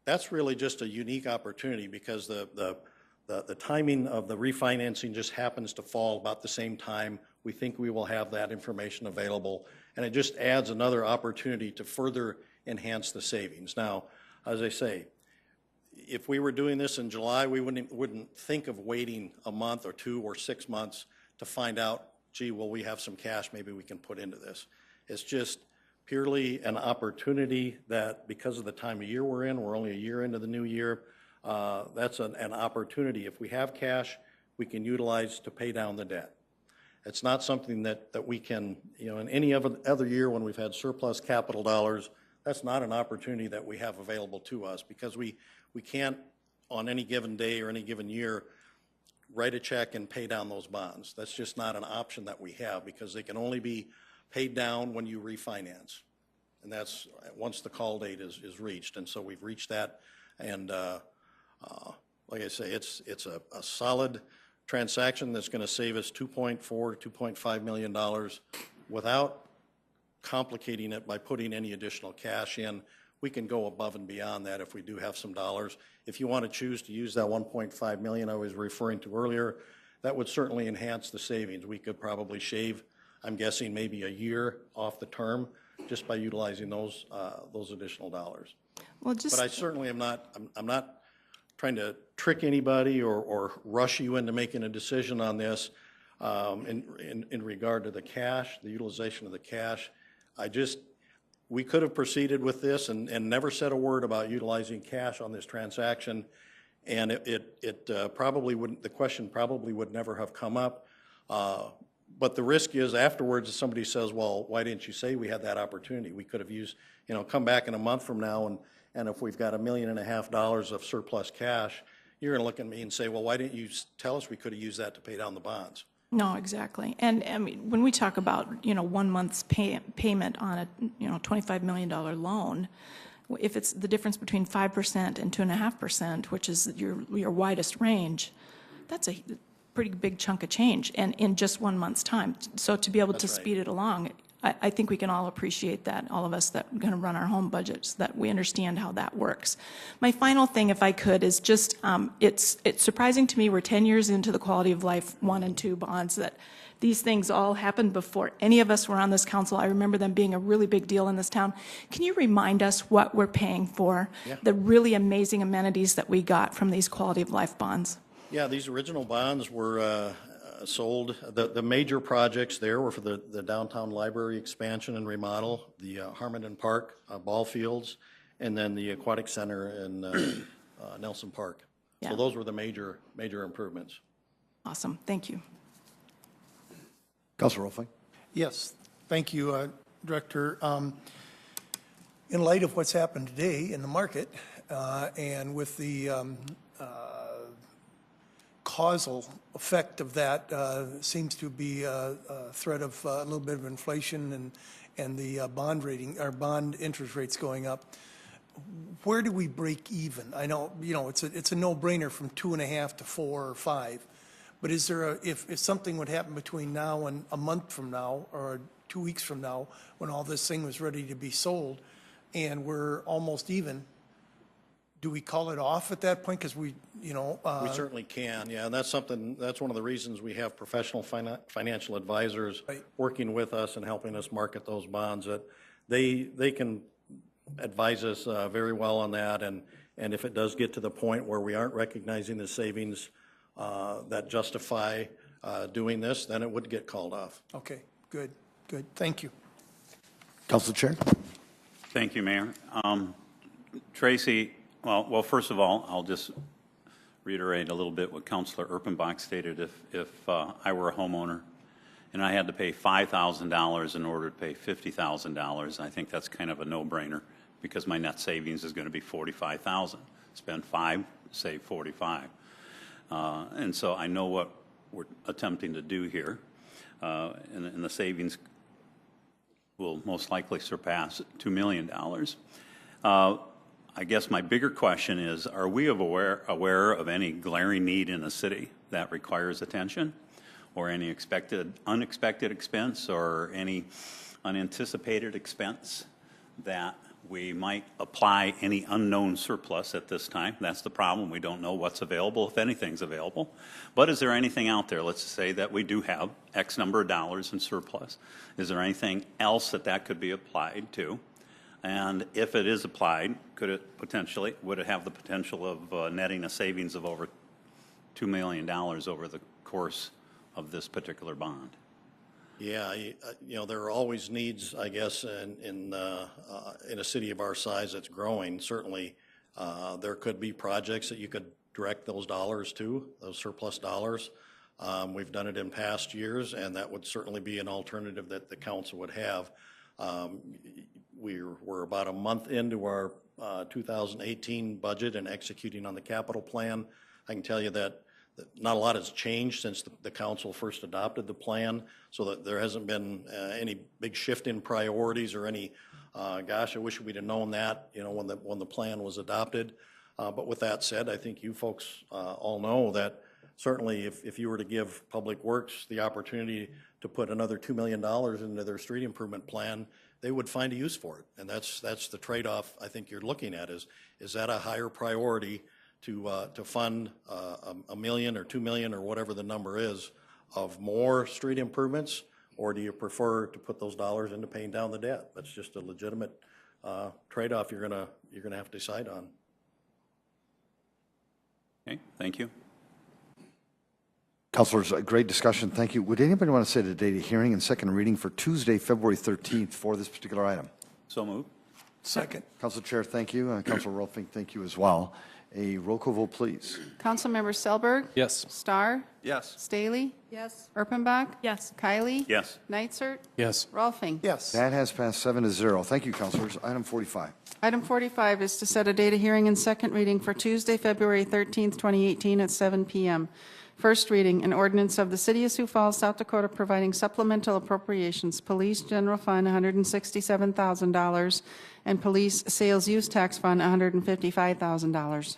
that's really just a unique opportunity because the timing of the refinancing just happens to fall about the same time. We think we will have that information available, and it just adds another opportunity to further enhance the savings. Now, as I say, if we were doing this in July, we wouldn't think of waiting a month or 2 or 6 months to find out, gee, well, we have some cash maybe we can put into this. It's just purely an opportunity that because of the time of year we're in, we're only a year into the new year, that's an opportunity. If we have cash, we can utilize to pay down the debt. It's not something that we can, in any other year when we've had surplus capital dollars, that's not an opportunity that we have available to us because we can't, on any given day or any given year, write a check and pay down those bonds. That's just not an option that we have because they can only be paid down when you refinance. And that's once the call date is reached. And so we've reached that. And like I say, it's a solid transaction that's going to save us $2.4 to $2.5 million without complicating it by putting any additional cash in. We can go above and beyond that if we do have some dollars. If you want to choose to use that $1.5 million I was referring to earlier, that would certainly enhance the savings. We could probably shave, I'm guessing, maybe a year off the term just by utilizing those additional dollars. Well, but I certainly am not. I'm not trying to trick anybody or rush you into making a decision on this in regard to the cash, the utilization of the cash. We could have proceeded with this and never said a word about utilizing cash on this transaction, and it probably wouldn't. The question probably would never have come up. But the risk is afterwards, if somebody says, "Well, why didn't you say we had that opportunity? We could have used, come back in a month from now and if we've got $1.5 million of surplus cash, you're going to look at me and say, well, why didn't you tell us we could have used that to pay down the bonds?" No, exactly. And I mean, when we talk about, 1 month's payment on a, $25 million loan, if it's the difference between 5% and 2.5%, which is your widest range, that's a pretty big chunk of change, and in just 1 month's time. So to be able to speed it along, I think we can all appreciate that, all of us that are going to run our home budgets, that we understand how that works. My final thing, if I could, is just, it's surprising to me, we're 10 years into the Quality of Life 1 and 2 bonds, that these things all happened before any of us were on this council. I remember them being a really big deal in this town. Can you remind us what we're paying for, the really amazing amenities that we got from these Quality of Life bonds? Yeah, these original bonds were sold. The major projects there were for the downtown library expansion and remodel, the Harmon Park ball fields, and then the aquatic center in Nelson Park. So those were the major improvements. Awesome. Thank you. Councilor Rolfing. Yes, thank you, Director. In light of what's happened today in the market and with the causal effect of that seems to be a threat of a little bit of inflation and the bond rating or bond interest rates going up. Where do we break even? I know it's a no-brainer from 2.5 to 4 or 5, but is there if something would happen between now and a month from now or 2 weeks from now when all this thing was ready to be sold and we're almost even? Do we call it off at that point? Because we certainly can, yeah. And that's one of the reasons we have professional financial advisors working with us and helping us market those bonds. That they can advise us very well on that, and if it does get to the point where we aren't recognizing the savings that justify doing this, then it would get called off. Okay, good, good. Thank you. Council Chair. Thank you, Mayor. Tracy, well, first of all, I'll just reiterate a little bit what Councilor Erpenbach stated. If I were a homeowner and I had to pay $5,000 in order to pay $50,000, I think that's kind of a no-brainer because my net savings is going to be $45,000. Spend 5, save 45. And so I know what we're attempting to do here, and the savings will most likely surpass $2 million. I guess my bigger question is, are we aware of any glaring need in the city that requires attention, or any unexpected expense, or any unanticipated expense that we might apply any unknown surplus at this time? That's the problem. We don't know what's available, if anything's available. But is there anything out there, let's say that we do have X number of dollars in surplus, is there anything else that could be applied to? And if it is applied, would it have the potential of netting a savings of over $2 million over the course of this particular bond? Yeah, there are always needs, I guess, in a city of our size that's growing. Certainly, there could be projects that you could direct those dollars to, those surplus dollars. We've done it in past years, and that would certainly be an alternative that the council would have. We're about a month into our 2018 budget and executing on the capital plan. I can tell you that not a lot has changed since the council first adopted the plan, so that there hasn't been any big shift in priorities or any, gosh, I wish we'd have known that, when the plan was adopted. But with that said, I think you folks all know that certainly if you were to give Public Works the opportunity to put another $2 million into their street improvement plan, they would find a use for it. And that's the trade-off I think you're looking at is that a higher priority to fund $1 million or $2 million or whatever the number is of more street improvements, or do you prefer to put those dollars into paying down the debt? That's just a legitimate trade-off you're gonna have to decide on. Okay, thank you. Councilors, a great discussion. Thank you. Would anybody want to set a date of hearing and second reading for Tuesday, February 13th for this particular item? So moved. Second. Council Chair, thank you. Councilor Rolfing, thank you as well. A roll call vote, please. Councilmember Selberg? Yes. Starr? Yes. Staley? Yes. Erpenbach? Yes. Kylie? Yes. Nitzert? Yes. Rolfing? Yes. That has passed 7-0. Thank you, councilors. Item 45. Item 45 is to set a date of hearing and second reading for Tuesday, February 13th, 2018 at 7 p.m. First reading, an ordinance of the City of Sioux Falls, South Dakota, providing supplemental appropriations, Police General Fund, $167,000, and Police Sales Use Tax Fund, $155,000.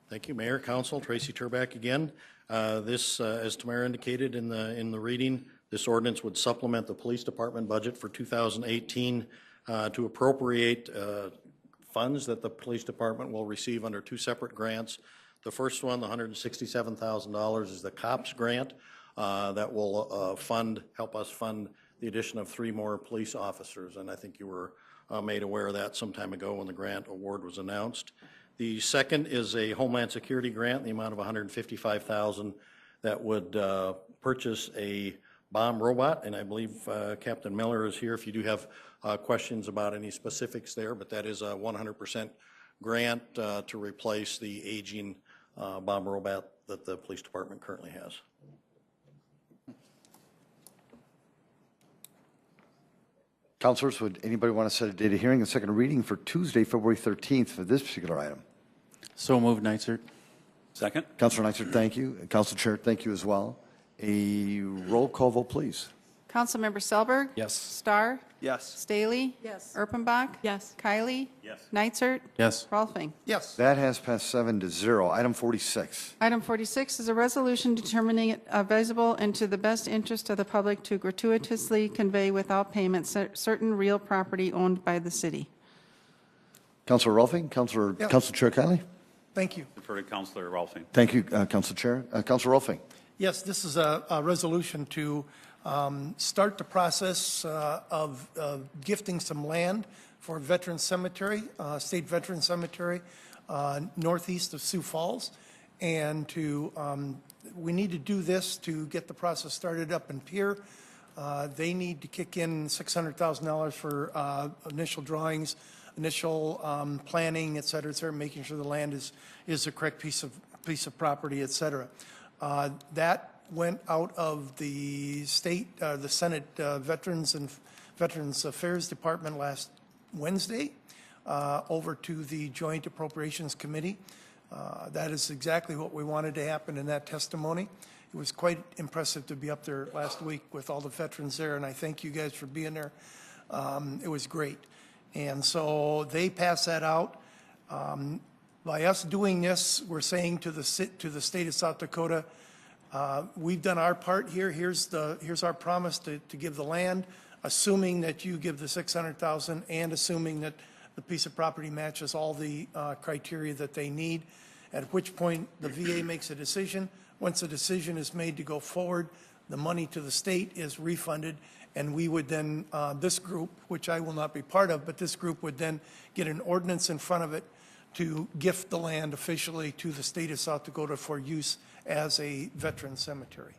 Thank you, Mayor, Council. Tracy Turback again. This, as Tamara indicated in the reading, this ordinance would supplement the Police Department budget for 2018 to appropriate funds that the Police Department will receive under two separate grants. The first one, the $167,000, is the COPS grant that will help us fund the addition of 3 more police officers, and I think you were made aware of that some time ago when the grant award was announced. The second is a Homeland Security grant in the amount of $155,000 that would purchase a bomb robot, and I believe Captain Miller is here if you do have questions about any specifics there, but that is a 100% grant to replace the aging bomb robot that the police department currently has. Councilors, would anybody want to set a date of hearing and second reading for Tuesday, February 13th for this particular item? So moved, Nitzert. Second. Councilor Nitzert, thank you. Council Chair, thank you as well. A roll call vote, please. Councilmember Selberg? Yes. Starr? Yes. Staley? Yes. Erpenbach? Yes. Kylie? Yes. Nitzert? Yes. Rolfing? Yes. That has passed 7-0. Item 46. Item 46 is a resolution determining it advisable and to the best interest of the public to gratuitously convey without payment certain real property owned by the city. Councilor Rolfing, Council Chair Kylie. Thank you. Defer to Councilor Rolfing. Thank you, Council Chair. Councilor Rolfing. Yes, this is a resolution to start the process of gifting some land for Veteran Cemetery, State Veteran Cemetery, northeast of Sioux Falls. And we need to do this to get the process started up in Pierre. They need to kick in $600,000 for initial drawings, initial planning, et cetera, making sure the land is the correct piece of property, et cetera. That went out of the state, the Senate Veterans Affairs Department last Wednesday over to the Joint Appropriations Committee. That is exactly what we wanted to happen in that testimony. It was quite impressive to be up there last week with all the veterans there, and I thank you guys for being there. It was great. And so they passed that out. By us doing this, we're saying to the state of South Dakota, we've done our part here. Here's our promise to give the land, assuming that you give the $600,000 and assuming that the piece of property matches all the criteria that they need, at which point the VA makes a decision. Once a decision is made to go forward, the money to the state is refunded, and we would then, this group, which I will not be part of, but this group would then get an ordinance in front of it to gift the land officially to the state of South Dakota for use as a veteran cemetery.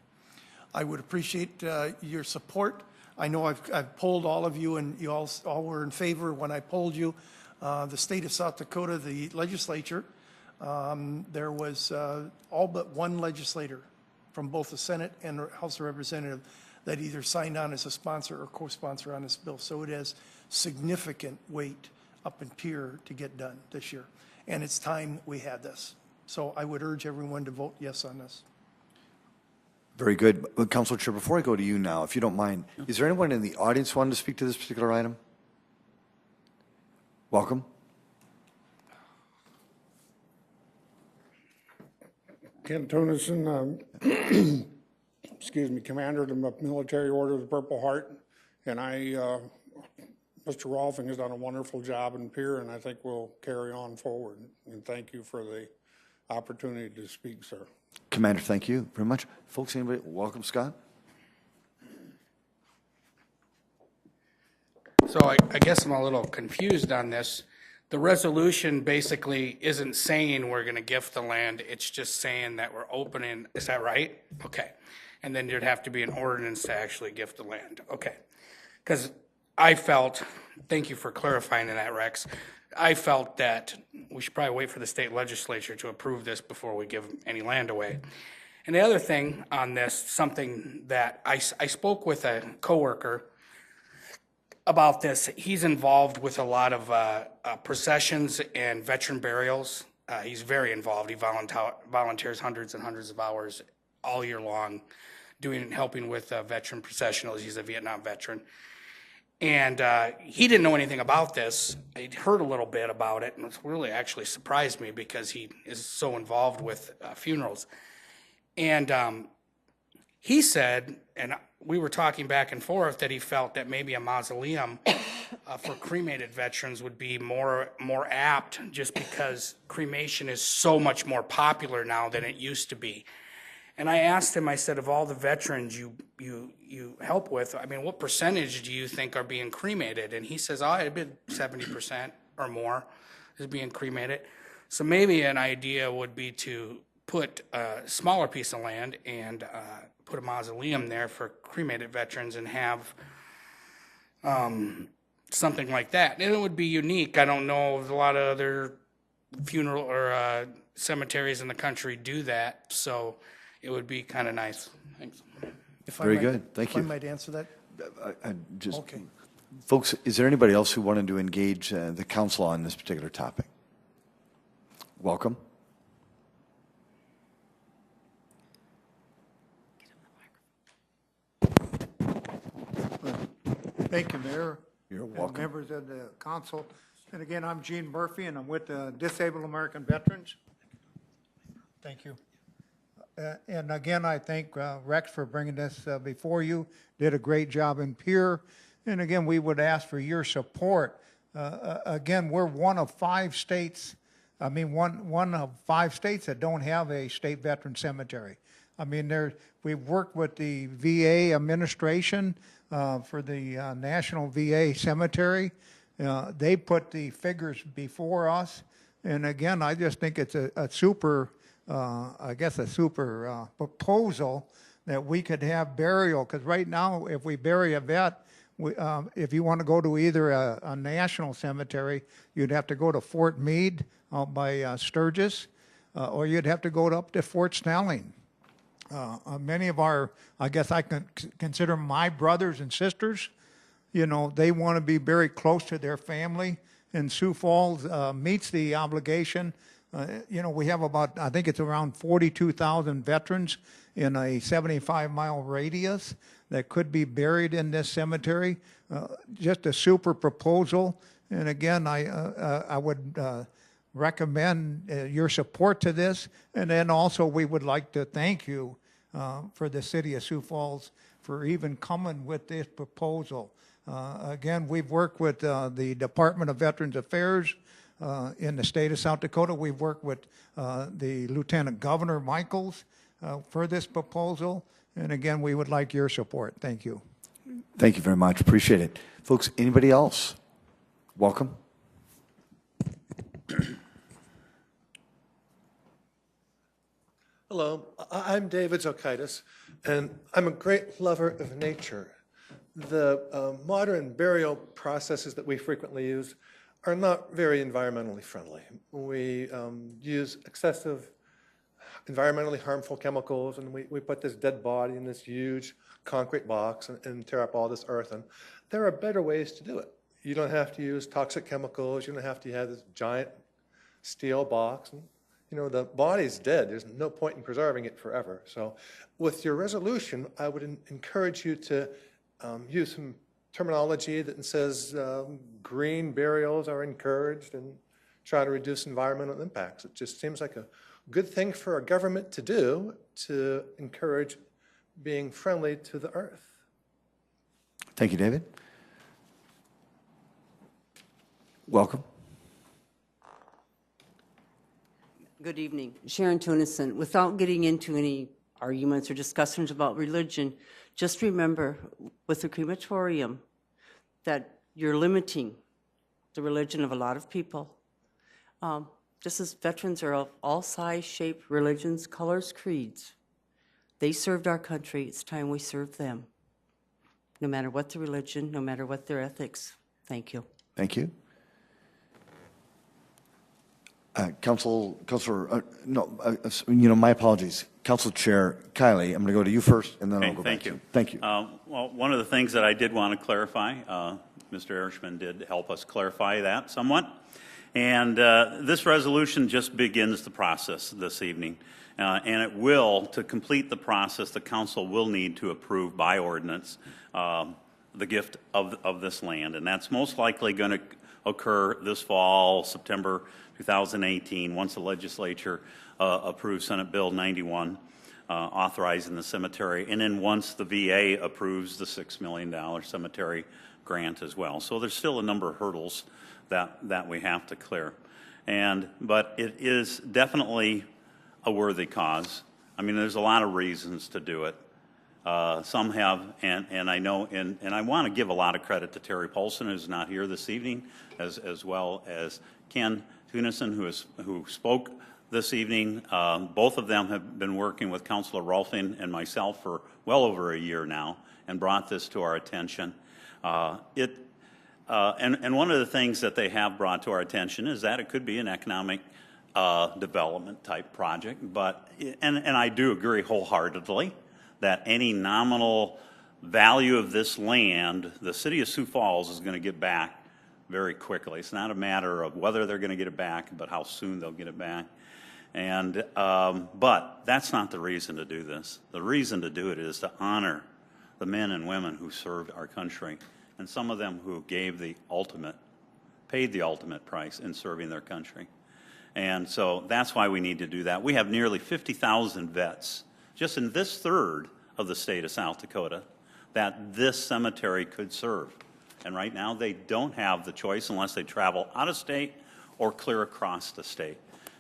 I would appreciate your support. I know I've polled all of you, and you all were in favor when I polled you. The state of South Dakota, the legislature, there was all but one legislator from both the Senate and the House of Representatives that either signed on as a sponsor or co-sponsor on this bill. So it has significant weight up in Pierre to get done this year. And it's time we had this. So I would urge everyone to vote yes on this. Very good. Council Chair, before I go to you now, if you don't mind, is there anyone in the audience who wanted to speak to this particular item? Welcome. Ken Tonison, excuse me, Commander of the Military Order of the Purple Heart, and Mr. Rolfing has done a wonderful job in Pierre, and I think we'll carry on forward. And thank you for the opportunity to speak, sir. Commander, thank you very much. Folks, anybody? Welcome, Scott. So I guess I'm a little confused on this. The resolution basically isn't saying we're going to gift the land. It's just saying that we're opening. Is that right? Okay. And then there'd have to be an ordinance to actually gift the land. Okay. Because I felt, thank you for clarifying that, Rex. I felt that we should probably wait for the state legislature to approve this before we give any land away. And the other thing on this, something that I spoke with a coworker about this. He's involved with a lot of processions and veteran burials. He's very involved. He volunteers hundreds and hundreds of hours all year long helping with veteran processionals. He's a Vietnam veteran. And he didn't know anything about this. He'd heard a little bit about it, and it really actually surprised me because he is so involved with funerals. And he said, and we were talking back and forth, that he felt that maybe a mausoleum for cremated veterans would be more apt, just because cremation is so much more popular now than it used to be. And I asked him, I said, of all the veterans you help with, I mean, what percentage do you think are being cremated? And he says, it'd be 70% or more is being cremated. So maybe an idea would be to put a smaller piece of land and put a mausoleum there for cremated veterans and have something like that. And it would be unique. I don't know if a lot of other funeral or cemeteries in the country do that, so it would be kind of nice. Thanks. Very good. Thank you. If I might answer that? Okay. Folks, is there anybody else who wanted to engage the council on this particular topic? Welcome. Thank you, Mayor. You're welcome. Members of the council. And again, I'm Gene Murphy, and I'm with the Disabled American Veterans. Thank you. And again, I thank Rex for bringing this before you. Did a great job in Pierre. And again, we would ask for your support. Again, we're one of 5 states, one of 5 states that don't have a state veteran cemetery. I mean, we've worked with the VA administration for the National VA Cemetery, They put the figures before us, and again, I just think it's a super proposal that we could have burial, because right now, if we bury a vet, if you want to go to either a national cemetery, you'd have to go to Fort Meade out by Sturgis, or you'd have to go up to Fort Snelling. Many of our, I guess I can consider my brothers and sisters, you know, they want to be very close to their family, and Sioux Falls meets the obligation. You know, we have about, I think it's around 42,000 veterans in a 75-mile radius that could be buried in this cemetery. Just a super proposal. And again, I would recommend your support to this. And then also we would like to thank you for the city of Sioux Falls for even coming with this proposal. Again, we've worked with the Department of Veterans Affairs in the state of South Dakota. We've worked with the Lieutenant Governor Michaels for this proposal. And again, we would like your support. Thank you. Thank you very much. Appreciate it. Folks, anybody else? Welcome. Hello, I'm David Zokaitis, and I'm a great lover of nature. The modern burial processes that we frequently use are not very environmentally friendly. We use excessive environmentally harmful chemicals, and we put this dead body in this huge concrete box and tear up all this earth. And there are better ways to do it. You don't have to use toxic chemicals. You don't have to have this giant steel box. And, you know, the body's dead. There's no point in preserving it forever. So with your resolution, I would encourage you to use some terminology that says green burials are encouraged and try to reduce environmental impacts. It just seems like a good thing for a government to do to encourage being friendly to the earth. Thank you, David. Welcome. Good evening. Sharon Tunison. Without getting into any arguments or discussions about religion, just remember with the crematorium that you're limiting the religion of a lot of people. Just as veterans are of all size, shape, religions, colors, creeds. They served our country. It's time we serve them. No matter what the religion, no matter what their ethics. Thank you. Thank you. Councilor, my apologies. Council Chair Kiley, I'm going to go to you first, and then I'll go back to you. Thank you. Well, one of the things that I did want to clarify, Mr. Erishman did help us clarify that somewhat. And this resolution just begins the process this evening. And it will, to complete the process, the council will need to approve by ordinance the gift of this land. And that's most likely going to occur this fall, September 2018, once the legislature approves Senate Bill 91, authorizing the cemetery, and then once the VA approves the $6 million cemetery grant as well. So there's still a number of hurdles that we have to clear. But it is definitely a worthy cause. I mean, there's a lot of reasons to do it. Some have, and I know, and I want to give a lot of credit to Terry Paulson, who's not here this evening, as well as Ken Tunison, who spoke this evening. Both of them have been working with Councilor Rolfing and myself for well over a year now, and brought this to our attention. And one of the things that they have brought to our attention is that it could be an economic development type project, but and I do agree wholeheartedly that any nominal value of this land, the city of Sioux Falls is going to get back very quickly. It's not a matter of whether they're going to get it back, but how soon they'll get it back. And but that's not the reason to do this. The reason to do it is to honor the men and women who served our country, and some of them who gave the ultimate, paid the ultimate price in serving their country. And so that's why we need to do that. We have nearly 50,000 vets just in this third of the state of South Dakota that this cemetery could serve. And right now they don't have the choice unless they travel out of state or clear across the state.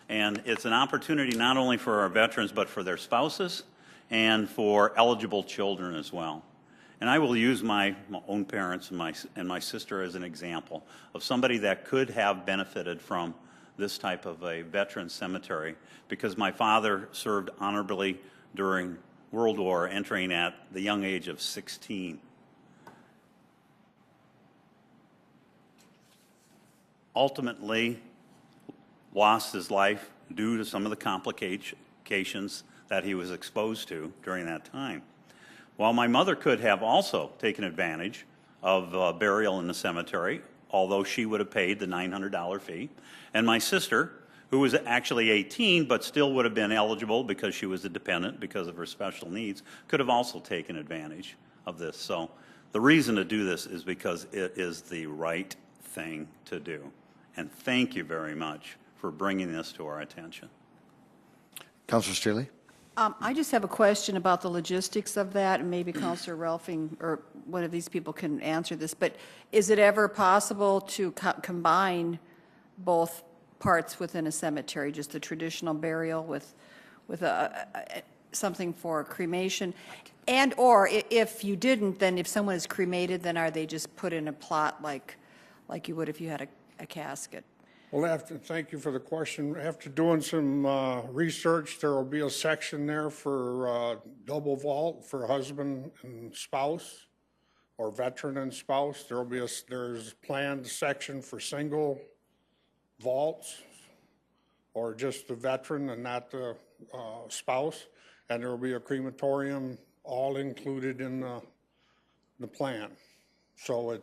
And it's an opportunity not only for our veterans but for their spouses and for eligible children as well. And I will use my own parents and my sister as an example of somebody that could have benefited from this type of a veteran cemetery, because my father served honorably during World War, entering at the young age of 16. Ultimately lost his life due to some of the complications that he was exposed to during that time. While my mother could have also taken advantage of burial in the cemetery, although she would have paid the $900 fee, and my sister, who was actually 18 but still would have been eligible because she was a dependent because of her special needs, could have also taken advantage of this. So the reason to do this is because it is the right thing to do. And thank you very much for bringing this to our attention. Councilor Staley? I just have a question about the logistics of that, and maybe Councilor Relfing or one of these people can answer this, but is it ever possible to combine both parts within a cemetery, just the traditional burial with something for cremation? And or if you didn't, then if someone is cremated, then are they just put in a plot like you would if you had a casket? Well, thank you for the question. After doing some research, there will be a section there for double vault for husband and spouse, or veteran and spouse. There's a planned section for single vaults, or just the veteran and not the spouse. And there will be a crematorium all included in the plan. So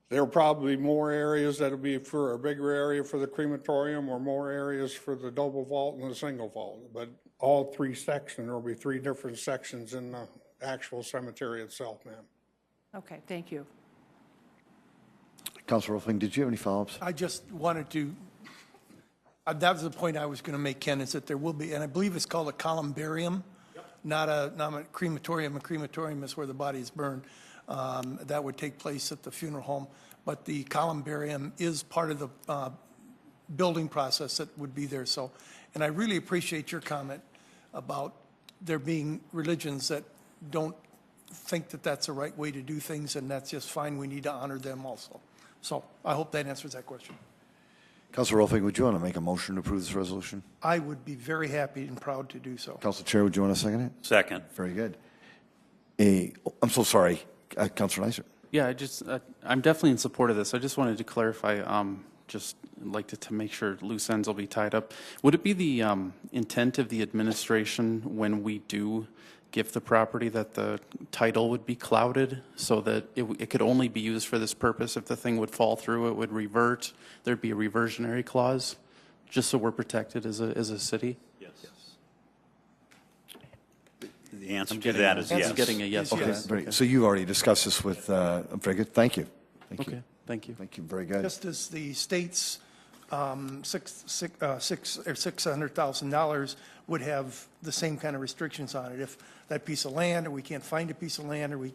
there will probably be more areas that'll be for a bigger area for the crematorium, or more areas for the double vault and the single vault. But all three sections, there will be three different sections in the actual cemetery itself, ma'am. Okay, thank you. Councilor Rolfing, did you have any follow-ups? I just wanted to, that was the point I was going to make, Ken, is that there will be, and I believe it's called a columbarium, not a crematorium. A crematorium is where the body is burned. That would take place at the funeral home, but the columbarium is part of the building process that would be there. So, and I really appreciate your comment about there being religions that don't think that that's the right way to do things, and that's just fine. We need to honor them also. So I hope that answers that question. Councilor Rolfing, would you want to make a motion to approve this resolution? I would be very happy and proud to do so. Council Chair, would you want to second it? Second. Very good. I'm so sorry. Councilor Neisser. Yeah, I'm definitely in support of this. I just wanted to clarify, just like to make sure loose ends will be tied up. Would it be the intent of the administration when we do give the property that the title would be clouded so that it could only be used for this purpose? If the thing would fall through, it would revert. There'd be a reversionary clause, just so we're protected as a city? Yes. The answer to that is yes. I'm getting a yes. Okay, very, so you've already discussed this with, very good, thank you. Thank you. Okay, thank you. Thank you, very good. Just as the state's $600,000 would have the same kind of restrictions on it. If that piece of land, or we can't find a piece of land, or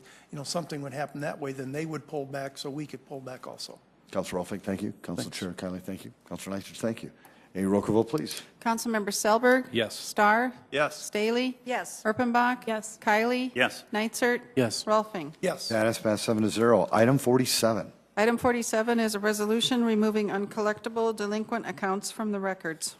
something would happen that way, then they would pull back, so we could pull back also. Councilor Rolfing, thank you. Councilor Chair Kylie, thank you. Councilor Neisser, thank you. A roll call vote, please. Councilmember Selberg? Yes. Starr? Yes. Staley? Yes. Erpenbach? Yes. Kylie? Yes. Neitzert? Yes. Rolfing? Yes. That has passed 7-0. Item 47. Item 47 is a resolution removing uncollectible delinquent accounts from the records.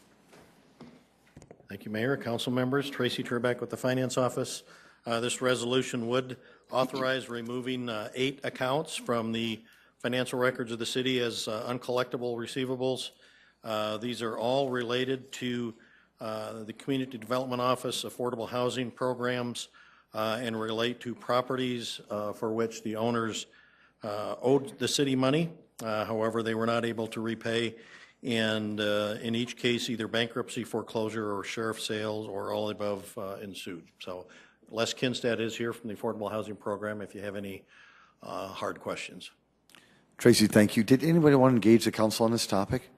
Thank you, Mayor, council members. Tracy Turbeck with the Finance Office. This resolution would authorize removing 8 accounts from the financial records of the city as uncollectible receivables. These are all related to the Community Development Office, affordable housing programs, and relate to properties for which the owners owed the city money. However, they were not able to repay, and in each case, either bankruptcy, foreclosure, or sheriff sales, or all the above ensued. So Les Kinstad is here from the Affordable Housing Program if you have any hard questions. Tracy, thank you. Did anybody want to engage the council on this topic?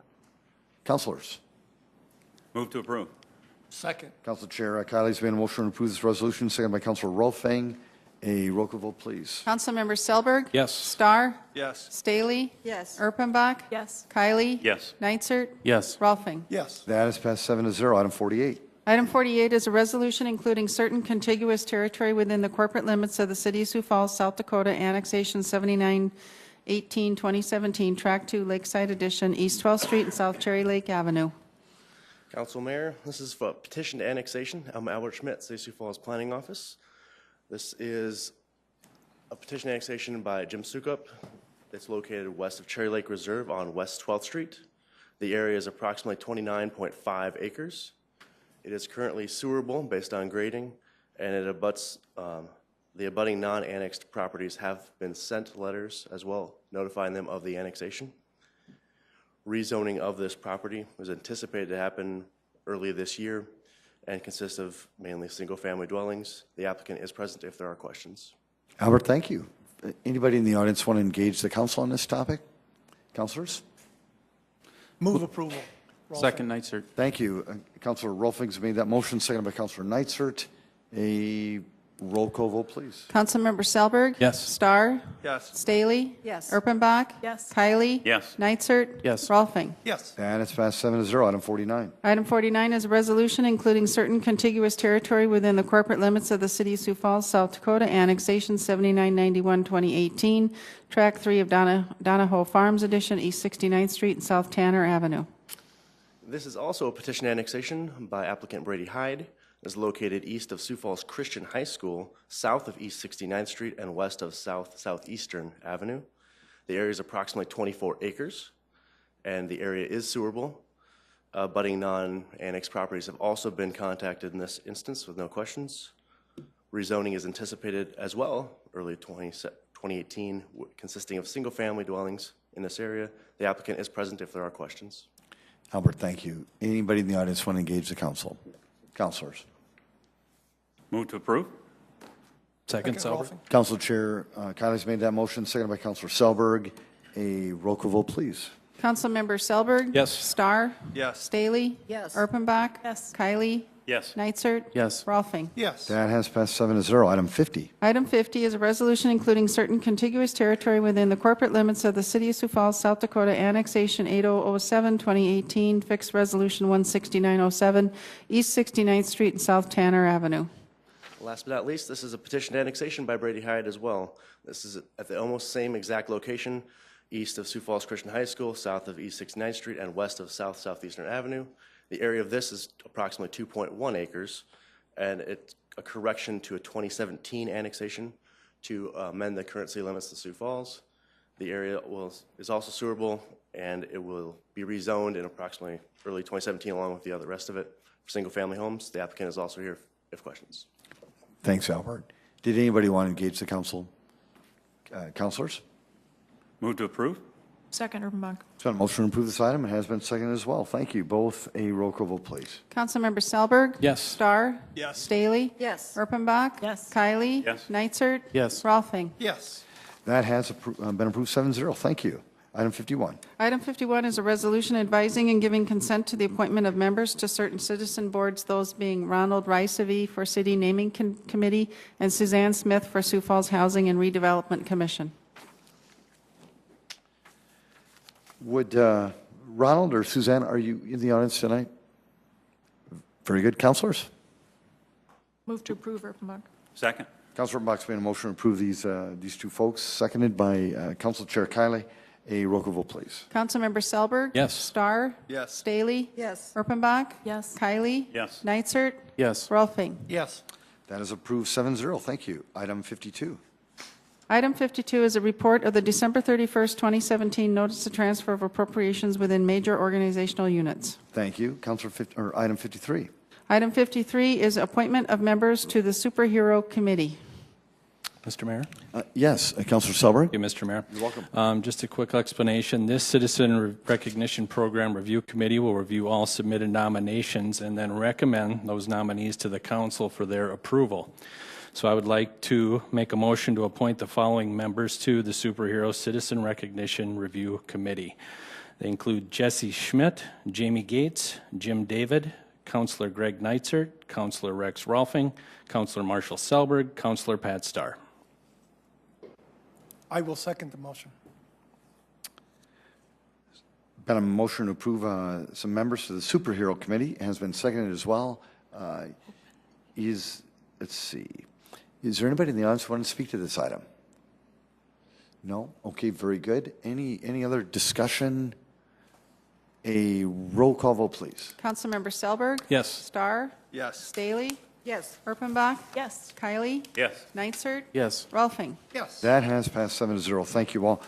Councilors. Move to approve. Second. Council Chair Kylie's made a motion to approve this resolution, seconded by Councilor Rolfing. A roll call vote, please. Councilmember Selberg? Yes. Starr? Yes. Staley? Yes. Erpenbach? Yes. Kylie? Yes. Neitzert? Yes. Rolfing? Yes. That has passed 7-0. Item 48. Item 48 is a resolution including certain contiguous territory within the corporate limits of the City of Sioux Falls, South Dakota, Annexation 7918, 2017, Track 2, Lakeside Edition, East 12th Street and South Cherry Lake Avenue. Council Mayor, this is for petition to annexation. I'm Albert Schmidt, City of Sioux Falls Planning Office. This is a petition annexation by Jim Sukup. It's located west of Cherry Lake Reserve on West 12th Street. The area is approximately 29.5 acres. It is currently sewerable based on grading, and it abuts the abutting non-annexed properties have been sent letters as well, notifying them of the annexation. Rezoning of this property was anticipated to happen early this year and consists of mainly single-family dwellings. The applicant is present if there are questions. Albert, thank you. Anybody in the audience want to engage the council on this topic? Councilors? Move approval. Second, Nitzert. Thank you. Councilor Rolfing's made that motion, seconded by Councilor Nitzert. A roll call vote, please. Councilmember Selberg. Yes. Starr. Yes. Staley. Yes. Erpenbach. Yes. Kylie. Yes. Nitzert. Yes. Rolfing. Yes. And it's passed 7-0. Item 49. Item 49 is a resolution including certain contiguous territory within the corporate limits of the City of Sioux Falls, South Dakota, Annexation 7991, 2018, Track 3 of Donahoe Farms Edition, East 69th Street and South Tanner Avenue. This is also a petition annexation by applicant Brady Hyde. It is located east of Sioux Falls Christian High School, south of East 69th Street, and west of Southeastern Avenue. The area is approximately 24 acres, and the area is sewerable. Budding non-annexed properties have also been contacted in this instance with no questions. Rezoning is anticipated as well, early 2018, consisting of single-family dwellings in this area. The applicant is present if there are questions. Albert, thank you. Anybody in the audience want to engage the council? Councilors? Move to approve. Second, Selberg. Council Chair Kylie's made that motion, seconded by Councilor Selberg. A roll call vote, please. Councilmember Selberg. Yes. Starr. Yes. Staley. Yes. Erpenbach. Yes. Kylie. Yes. Nitzert. Yes. Rolfing. Yes. That has passed 7-0. Item 50. Item 50 is a resolution including certain contiguous territory within the corporate limits of the City of Sioux Falls, South Dakota, Annexation 8007, 2018, Fixed Resolution 16907, East 69th Street and South Tanner Avenue. Last but not least, this is a petition to annexation by Brady Hyde as well. This is at the almost same exact location, east of Sioux Falls Christian High School, south of East 69th Street, and west of Southeastern Avenue. The area of this is approximately 2.1 acres, and it's a correction to a 2017 annexation to amend the current city limits to Sioux Falls. The area is also sewerable, and it will be rezoned in approximately early 2017 along with the other rest of it for single-family homes. The applicant is also here if questions. Thanks, Albert. Did anybody want to engage the council? Councilors? Move to approve. Second, Erpenbach. It's been a motion to approve this item and has been seconded as well. Thank you. Both a roll call vote, please. Councilmember Selberg. Yes. Starr. Yes. Staley. Yes. Erpenbach. Yes. Kylie. Yes. Nitzert. Yes. Rolfing. Yes. That has been approved 7-0. Thank you. Item 51. Item 51 is a resolution advising and giving consent to the appointment of members to certain citizen boards, those being Ronald Ricevi for City Naming Committee and Suzanne Smith for Sioux Falls Housing and Redevelopment Commission. Would Ronald or Suzanne, are you in the audience tonight? Very good. Councilors? Move to approve, Erpenbach. Second. Councilor Box made a motion to approve these two folks, seconded by Council Chair Kylie. A roll call vote, please. Councilmember Selberg. Yes. Starr. Yes. Staley. Yes. Erpenbach. Yes. Kylie. Yes. Nitzert. Yes. Rolfing. Yes. That is approved 7-0. Thank you. Item 52. Item 52 is a report of the December 31st, 2017 Notice of Transfer of Appropriations within major organizational units. Thank you. Item 53. Item 53 is appointment of members to the Superhero Committee. Mr. Mayor? Yes. Councilor Selberg? Thank you, Mr. Mayor. You're welcome. Just a quick explanation. This Citizen Recognition Program Review Committee will review all submitted nominations and then recommend those nominees to the council for their approval. So I would like to make a motion to appoint the following members to the Superhero Citizen Recognition Review Committee. They include Jesse Schmidt, Jamie Gates, Jim David, Councilor Greg Nitzert, Councilor Rex Rolfing, Councilor Marshall Selberg, Councilor Pat Starr. I will second the motion. Been a motion to approve some members to the Superhero Committee. Has been seconded as well. Let's see, is there anybody in the audience who wants to speak to this item? No? Okay, very good. Any other discussion? A roll call vote, please. Councilmember Selberg? Yes. Starr? Yes. Staley? Yes. Erpenbach? Yes. Kylie? Yes. Neitzert? Yes. Rolfing? Yes. That has passed 7-0. Thank you all.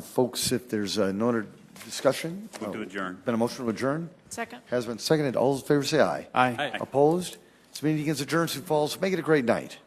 Folks, if there's no other discussion. Move to adjourn. Been a motion to adjourn? Second. Has been seconded. All those in favor say aye. Aye. Opposed? This meeting is adjourned. Sioux Falls. Make it a great night.